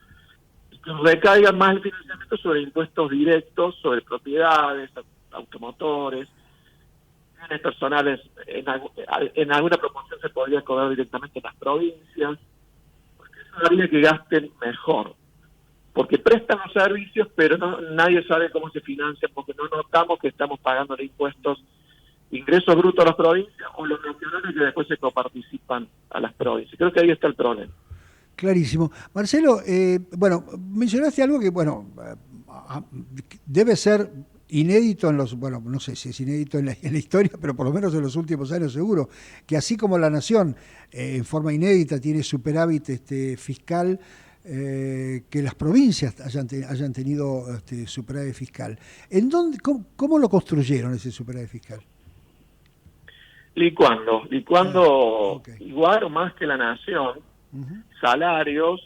S8: que recaigan más el financiamiento sobre impuestos directos, sobre propiedades, automotores, bienes personales. En alguna proporción se podría cobrar directamente en las provincias, porque eso haría que gasten mejor, porque prestan los servicios, pero nadie sabe cómo se financian, porque no notamos que estamos pagando impuestos, ingresos brutos a las provincias o los nacionales que después se coparticipan a las provincias. Creo que ahí está el problema. Clarísimo.
S5: Marcelo, bueno, mencionaste algo que, bueno, debe ser inédito bueno, no sé si es inédito en la historia, pero por lo menos en los últimos años seguro, que así como la Nación en forma inédita tiene superávit fiscal, que las provincias hayan tenido superávit fiscal. ¿Cómo lo construyeron ese superávit fiscal?
S8: Licuando igual o más que la Nación, salarios,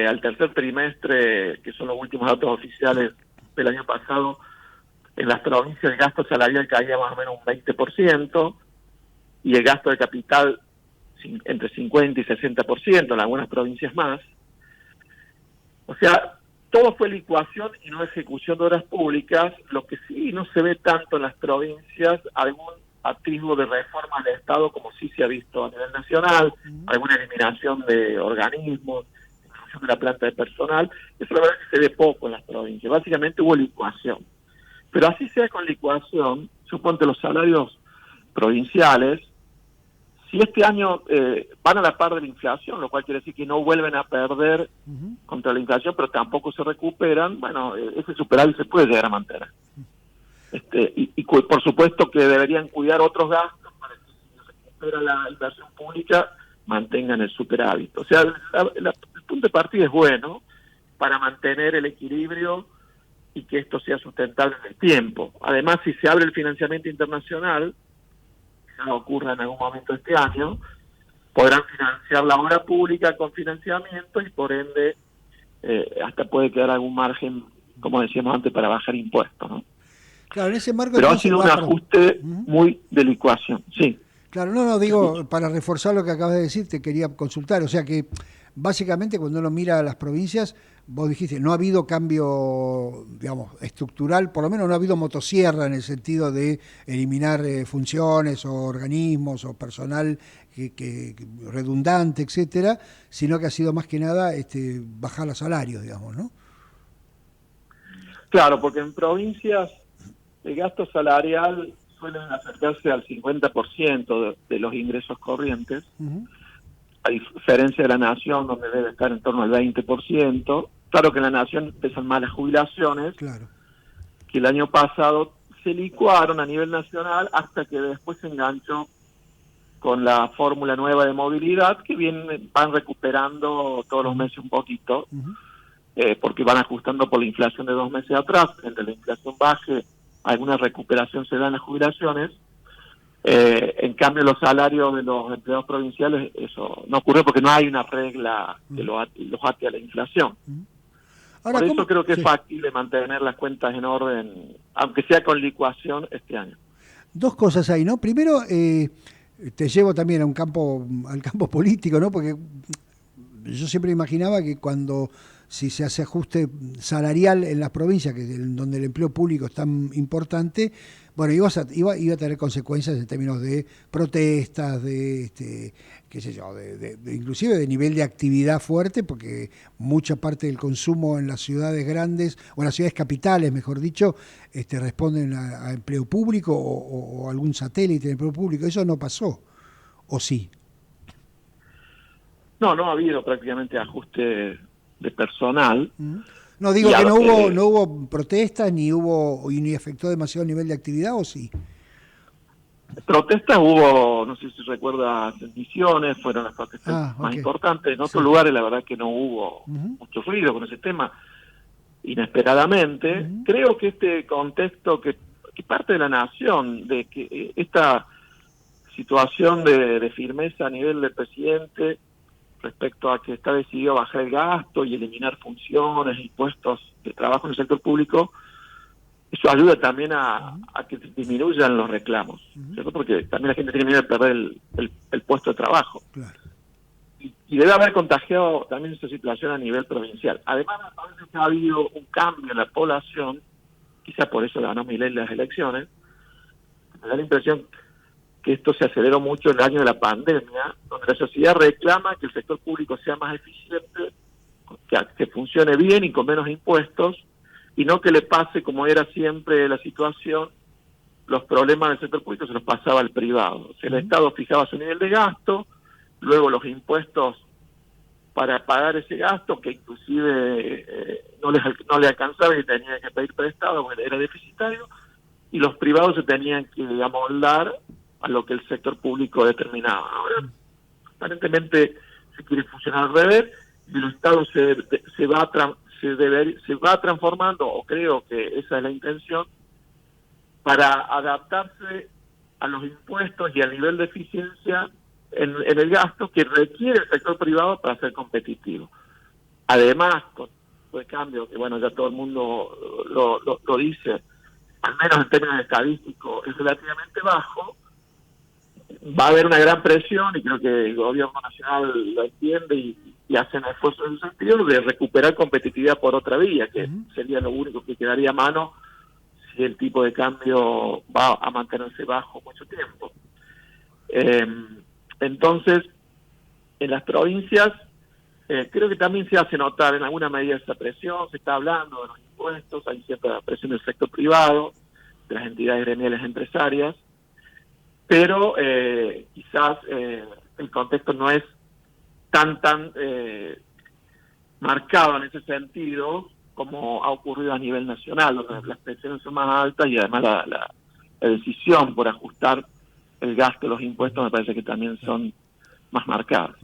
S8: al tercer trimestre, que son los últimos datos oficiales del año pasado, en las provincias el gasto salarial caía más o menos un 20%, y el gasto de capital entre 50 y 60%, en algunas provincias más. O sea, todo fue licuación y no ejecución de obras públicas. Lo que sí no se ve tanto en las provincias, algún atisbo de reforma del Estado, como sí se ha visto a nivel nacional, alguna eliminación de organismos, eliminación de la planta de personal. Eso la verdad es que se ve poco en las provincias. Básicamente hubo licuación. Pero así sea con licuación, suponte los salarios provinciales, si este año van a la par de la inflación, lo cual quiere decir que no vuelven a perder contra la inflación, pero tampoco se recuperan, bueno, ese superávit se puede llegar a mantener. Y por supuesto que deberían cuidar otros gastos para que si se recupera la inversión pública, mantengan el superávit. O sea, el punto de partida es bueno para mantener el equilibrio y que esto sea sustentable en el tiempo. Además, si se abre el financiamiento internacional, ya ocurra en algún momento este año, podrán financiar la obra pública con financiamiento y por ende hasta puede quedar algún margen, como decíamos antes, para bajar impuestos, ¿no?
S5: Claro, en ese marco
S8: Pero ha
S5: entonces
S8: sido un ajuste muy de licuación, sí.
S5: Claro, no, digo, para reforzar lo que acabas de decir, te quería consultar, o sea que básicamente cuando uno mira a las provincias, vos dijiste, no ha habido cambio, digamos, estructural, por lo menos no ha habido motosierra en el sentido de eliminar funciones o organismos o personal que redundante, etcétera, sino que ha sido más que nada bajar los salarios, digamos, ¿no?
S8: Claro, porque en provincias el gasto salarial suele acercarse al 50% de los ingresos corrientes, a diferencia de la nación, donde debe estar en torno al 20%. Claro que en la nación pesan más las jubilaciones,
S5: claro,
S8: que el año pasado se licuaron a nivel nacional hasta que después se enganchó con la fórmula nueva de movilidad, que van recuperando todos los meses un poquito, porque van ajustando por la inflación de 2 meses atrás. Entre la inflación baje, alguna recuperación se da en las jubilaciones. En cambio, los salarios de los empleados provinciales, eso no ocurre porque no hay una regla que los ate a la inflación.
S5: Ahora,
S8: por eso
S5: ¿cómo?
S8: creo que
S5: Sí.
S8: es factible mantener las cuentas en orden, aunque sea con licuación este año.
S5: Dos cosas ahí, ¿no? Primero, te llevo también al campo político, ¿no? Porque yo siempre imaginaba que si se hace ajuste salarial en las provincias, donde el empleo público es tan importante, bueno, iba a tener consecuencias en términos de protestas, de qué sé yo, de inclusive de nivel de actividad fuerte, porque mucha parte del consumo en las ciudades grandes, o en las ciudades capitales, mejor dicho, responden a empleo público o algún satélite de empleo público. Eso no pasó, ¿o sí?
S8: No ha habido prácticamente ajuste de personal.
S5: No, digo que no hubo protestas, ni afectó demasiado el nivel de actividad, ¿o sí?
S8: Protestas hubo, no sé si recuerdas, en Misiones, fueron las protestas más importantes. En otros lugares la verdad que no hubo mucho ruido con ese tema, inesperadamente. Creo que este contexto que parte de la nación, de que esta situación de firmeza a nivel del presidente respecto a que está decidido a bajar el gasto y eliminar funciones y puestos de trabajo en el sector público, eso ayuda también a que disminuyan los reclamos, ¿cierto? Porque también la gente tiene miedo de perder el puesto de trabajo.
S5: Claro.
S8: Y debe haber contagiado también esta situación a nivel provincial. Además, me parece que ha habido un cambio en la población, quizá por eso ganó Milei las elecciones. Me da la impresión que esto se aceleró mucho en el año de la pandemia, donde la sociedad reclama que el sector público sea más eficiente, que funcione bien y con menos impuestos, y no que le pase, como era siempre la situación, los problemas del sector público se los pasaba al privado. O sea, el Estado fijaba su nivel de gasto, luego los impuestos para pagar ese gasto, que inclusive no le alcanzaba y tenía que pedir prestado porque era deficitario, y los privados se tenían que amoldar a lo que el sector público determinaba. Ahora, aparentemente, se quiere funcionar al revés, y el Estado se va transformando, o creo que esa es la intención, para adaptarse a los impuestos y al nivel de eficiencia en el gasto que requiere el sector privado para ser competitivo. Además, con el cambio, que bueno, ya todo el mundo lo dice, al menos en términos estadísticos, es relativamente bajo, va a haber una gran presión, y creo que el gobierno nacional lo entiende y hacen esfuerzos en el sentido de recuperar competitividad por otra vía, que sería lo único que quedaría a mano si el tipo de cambio va a mantenerse bajo mucho tiempo. Entonces, en las provincias, creo que también se hace notar en alguna medida esa presión, se está hablando de los impuestos, hay cierta presión del sector privado, de las entidades gremiales empresarias, pero quizás el contexto no es tan marcado en ese sentido como ha ocurrido a nivel nacional, donde las presiones son más altas y además la decisión por ajustar el gasto, los impuestos, me parece que también son más marcadas.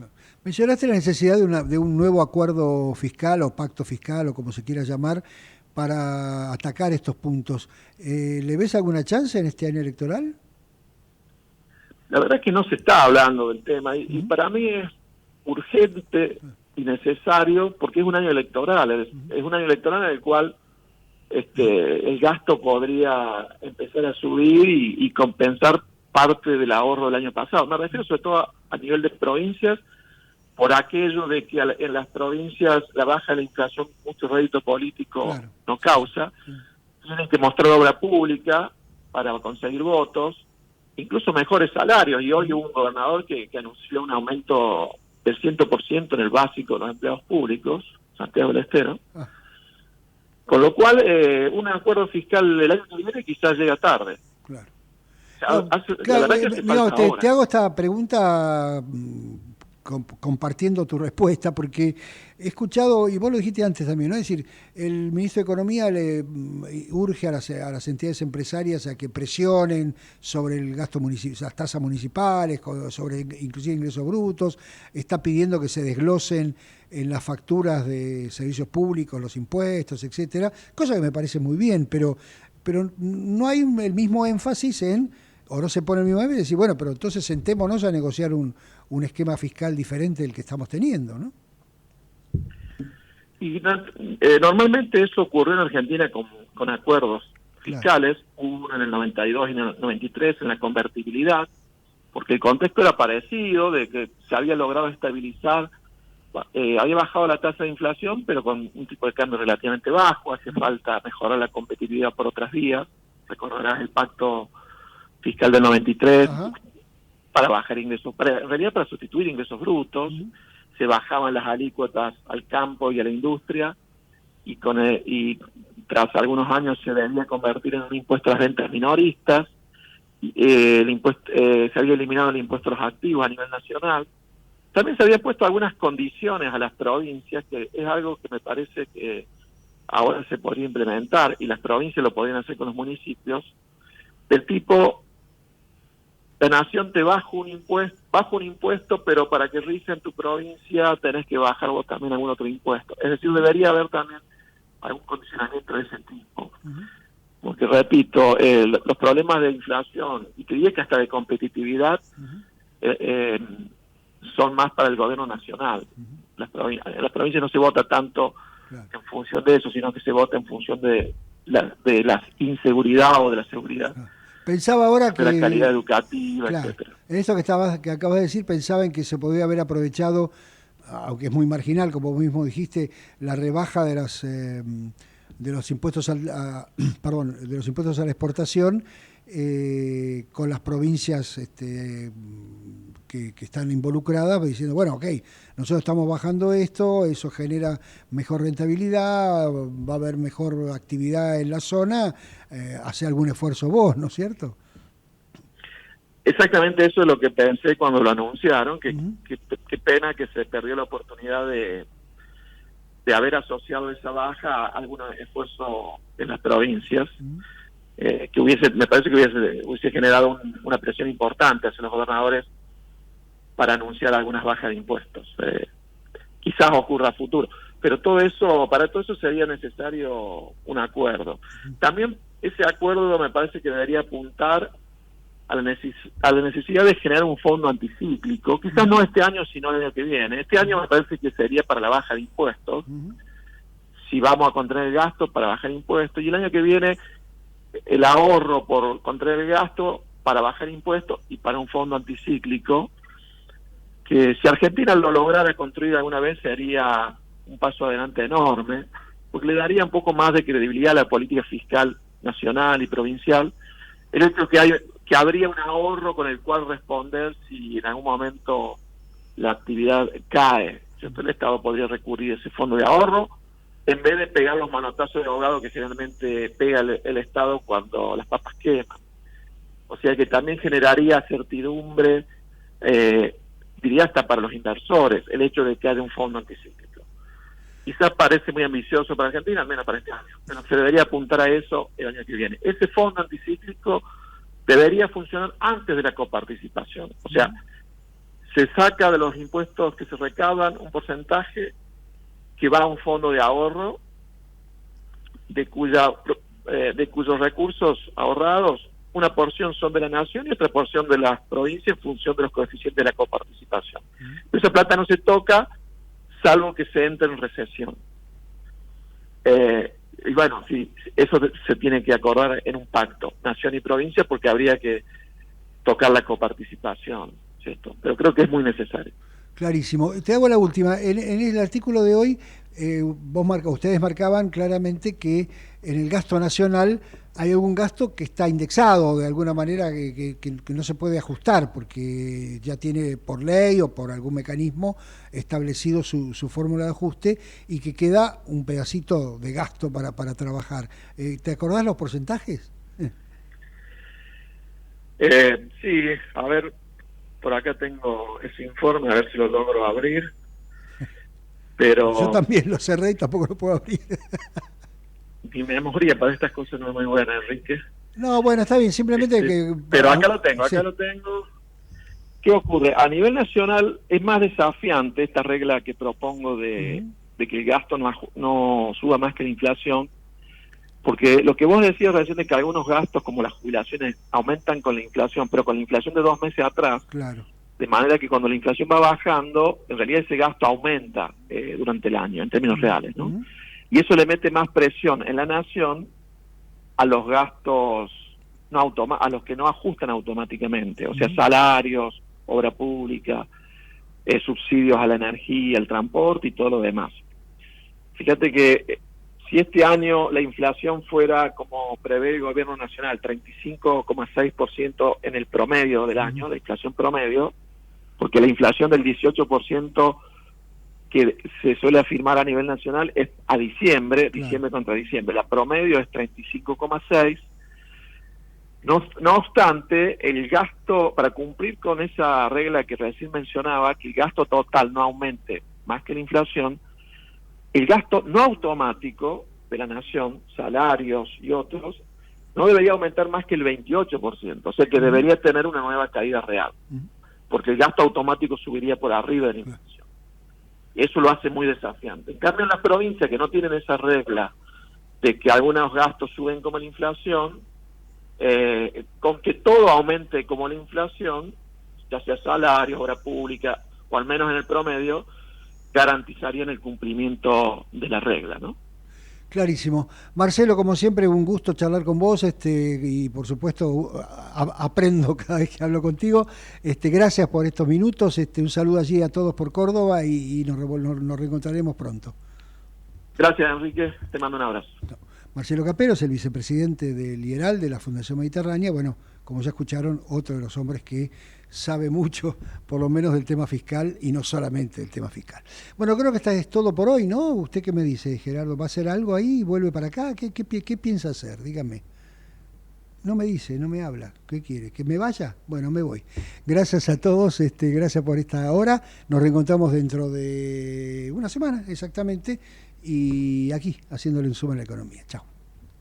S5: Mencionaste la necesidad de un nuevo acuerdo fiscal o pacto fiscal o como se quiera llamar para atacar estos puntos. ¿Le ves alguna chance en este año electoral?
S8: La verdad es que no se está hablando del tema y para mí es urgente y necesario porque es un año electoral, es un año electoral en el cual el gasto podría empezar a subir y compensar parte del ahorro del año pasado. Me refiero sobre todo a nivel de provincias, por aquello de que en las provincias la baja de la inflación mucho rédito político no causa. Tienen que mostrar obra pública para conseguir votos, incluso mejores salarios, y hoy hubo un gobernador que anunció un aumento del 100% en el básico de los empleados públicos, Santiago del Estero, con lo cual un acuerdo fiscal del año que viene quizás llega tarde.
S5: Claro. Te hago esta pregunta compartiendo tu respuesta, porque he escuchado, y vos lo dijiste antes también, ¿no? Es decir, el ministro de Economía le urge a las entidades empresarias a que presionen sobre el gasto municipal, las tasas municipales, sobre inclusive ingresos brutos, está pidiendo que se desglosen en las facturas de servicios públicos los impuestos, etcétera, cosa que me parece muy bien, pero no hay el mismo énfasis o no se pone el mismo énfasis, decir, bueno, pero entonces sentémonos a negociar un esquema fiscal diferente del que estamos teniendo, ¿no?
S8: Y normalmente eso ocurrió en Argentina con acuerdos fiscales, uno en el 92 y en el 93 en la convertibilidad, porque el contexto era parecido, de que se había logrado estabilizar, había bajado la tasa de inflación, pero con un tipo de cambio relativamente bajo, hacía falta mejorar la competitividad por otras vías, recordarás el pacto fiscal del 93, para bajar ingresos, en realidad para sustituir ingresos brutos, se bajaban las alícuotas al campo y a la industria, y tras algunos años se debía convertir en un impuesto a las rentas minoristas, se había eliminado el impuesto a los activos a nivel nacional. También se había puesto algunas condiciones a las provincias, que es algo que me parece que ahora se podría implementar, y las provincias lo podrían hacer con los municipios, del tipo: la nación te baja un impuesto, pero para que rige en tu provincia tenés que bajar vos también algún otro impuesto. Es decir, debería haber también algún condicionamiento de ese tipo. Porque, repito, los problemas de inflación, y te diría que hasta de competitividad, son más para el gobierno nacional. En las provincias no se vota tanto en función de eso, sino que se vota en función de la inseguridad o de la seguridad.
S5: Pensaba ahora que
S8: de la calidad educativa, etcétera.
S5: En eso que acabas de decir, pensaba en que se podría haber aprovechado, aunque es muy marginal, como vos mismo dijiste, la rebaja de los impuestos de los impuestos a la exportación con las provincias que están involucradas, diciendo, bueno, ok, nosotros estamos bajando esto, eso genera mejor rentabilidad, va a haber mejor actividad en la zona, hace algún esfuerzo vos, ¿no es cierto?
S8: Exactamente eso es lo que pensé cuando lo anunciaron, que pena que se perdió la oportunidad de haber asociado esa baja a algún esfuerzo en las provincias, que me parece que hubiese generado una presión importante hacia los gobernadores para anunciar algunas bajas de impuestos. Quizás ocurra a futuro, pero para todo eso sería necesario un acuerdo. También ese acuerdo me parece que debería apuntar a la necesidad de generar un fondo anticíclico, quizás no este año, sino el año que viene. Este año me parece que sería para la baja de impuestos, si vamos a contener el gasto para bajar impuestos, y el año que viene el ahorro por contener el gasto para bajar impuestos y para un fondo anticíclico, que si Argentina lo lograra construir alguna vez sería un paso adelante enorme, porque le daría un poco más de credibilidad a la política fiscal nacional y provincial, el hecho que habría un ahorro con el cual responder si en algún momento la actividad cae. El Estado podría recurrir a ese fondo de ahorro en vez de pegar los manotazos de ahogado que generalmente pega el Estado cuando las papas queman. O sea que también generaría certidumbre, diría hasta para los inversores, el hecho de que haya un fondo anticíclico. Quizás parece muy ambicioso para Argentina, al menos para este año, pero se debería apuntar a eso el año que viene. Ese fondo anticíclico debería funcionar antes de la coparticipación. O sea, se saca de los impuestos que se recaudan un porcentaje que va a un fondo de ahorro de cuyos recursos ahorrados, una porción son de la nación y otra porción de las provincias en función de los coeficientes de la coparticipación. Pero esa plata no se toca salvo que se entre en recesión. Y bueno, sí, eso se tiene que acordar en un pacto, nación y provincia, porque habría que tocar la coparticipación, ¿cierto? Pero creo que es muy necesario.
S5: Clarísimo. Te hago la última. En el artículo de hoy, ustedes marcaban claramente que en el gasto nacional hay algún gasto que está indexado de alguna manera que no se puede ajustar porque ya tiene por ley o por algún mecanismo establecido su fórmula de ajuste y que queda un pedacito de gasto para trabajar. ¿Te acordás los porcentajes?
S8: Sí, a ver, por acá tengo ese informe, a ver si lo logro abrir. Pero
S5: yo también lo cerré y tampoco lo puedo abrir.
S8: Mi memoria para estas cosas no es muy buena, Enrique.
S5: No, bueno, está bien, simplemente que...
S8: Pero acá lo tengo,
S5: sí.
S8: ¿Qué ocurre? A nivel nacional es más desafiante esta regla que propongo de que el gasto no suba más que la inflación, porque lo que vos decías recién de que algunos gastos como las jubilaciones aumentan con la inflación, pero con la inflación de 2 meses atrás,
S5: claro.
S8: De manera que cuando la inflación va bajando, en realidad ese gasto aumenta durante el año, en términos reales, ¿no? Y eso le mete más presión en la nación a los gastos a los que no ajustan automáticamente, o sea, salarios, obra pública, subsidios a la energía, al transporte y todo lo demás. Fíjate que si este año la inflación fuera, como prevé el gobierno nacional, 35,6% en el promedio del año, la inflación promedio, porque la inflación del 18% que se suele afirmar a nivel nacional es a diciembre, claro. Diciembre contra diciembre. La promedio es 35,6. No obstante, el gasto, para cumplir con esa regla que recién mencionaba, que el gasto total no aumente más que la inflación, el gasto no automático de la nación, salarios y otros, no debería aumentar más que el 28%, o sea que debería tener una nueva caída real, porque el gasto automático subiría por arriba de la inflación. Y eso lo hace muy desafiante. En cambio, en las provincias que no tienen esa regla de que algunos gastos suben como la inflación, con que todo aumente como la inflación, ya sea salarios, obra pública, o al menos en el promedio, garantizarían el cumplimiento de la regla, ¿no?
S5: Clarísimo. Marcelo, como siempre, un gusto charlar con vos, y por supuesto aprendo cada vez que hablo contigo. Gracias por estos minutos, un saludo allí a todos por Córdoba y nos reencontraremos pronto.
S8: Gracias, Enrique, te mando un abrazo.
S5: Marcelo Capero es el vicepresidente del IERAL, de la Fundación Mediterránea. Bueno, como ya escucharon, otro de los hombres que sabe mucho, por lo menos del tema fiscal, y no solamente del tema fiscal. Bueno, creo que esta es todo por hoy, ¿no? ¿Usted qué me dice, Gerardo? ¿Va a hacer algo ahí y vuelve para acá? ¿Qué piensa hacer? Dígame. No me dice, no me habla. ¿Qué quiere? ¿Que me vaya? Bueno, me voy. Gracias a todos, gracias por esta hora. Nos reencontramos dentro de una semana, exactamente, y aquí, haciéndole un zoom a la economía. Chao.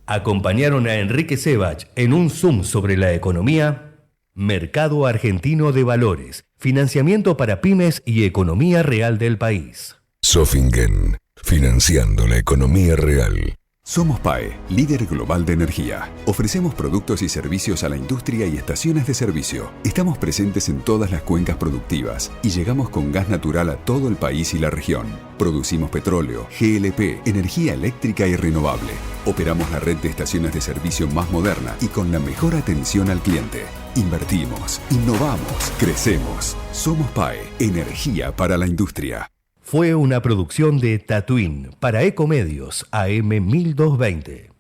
S2: Acompañaron a Enrique Sebach en un zoom sobre la economía. Mercado Argentino de Valores, financiamiento para pymes y economía real del país.
S3: Sofingen, financiando la economía real.
S4: Somos PAE, líder global de energía. Ofrecemos productos y servicios a la industria y estaciones de servicio. Estamos presentes en todas las cuencas productivas y llegamos con gas natural a todo el país y la región. Producimos petróleo, GLP, energía eléctrica y renovable. Operamos la red de estaciones de servicio más moderna y con la mejor atención al cliente. Invertimos, innovamos, crecemos. Somos PAE, energía para la industria.
S2: Fue una producción de Tatooine para Ecomedios AM 1220.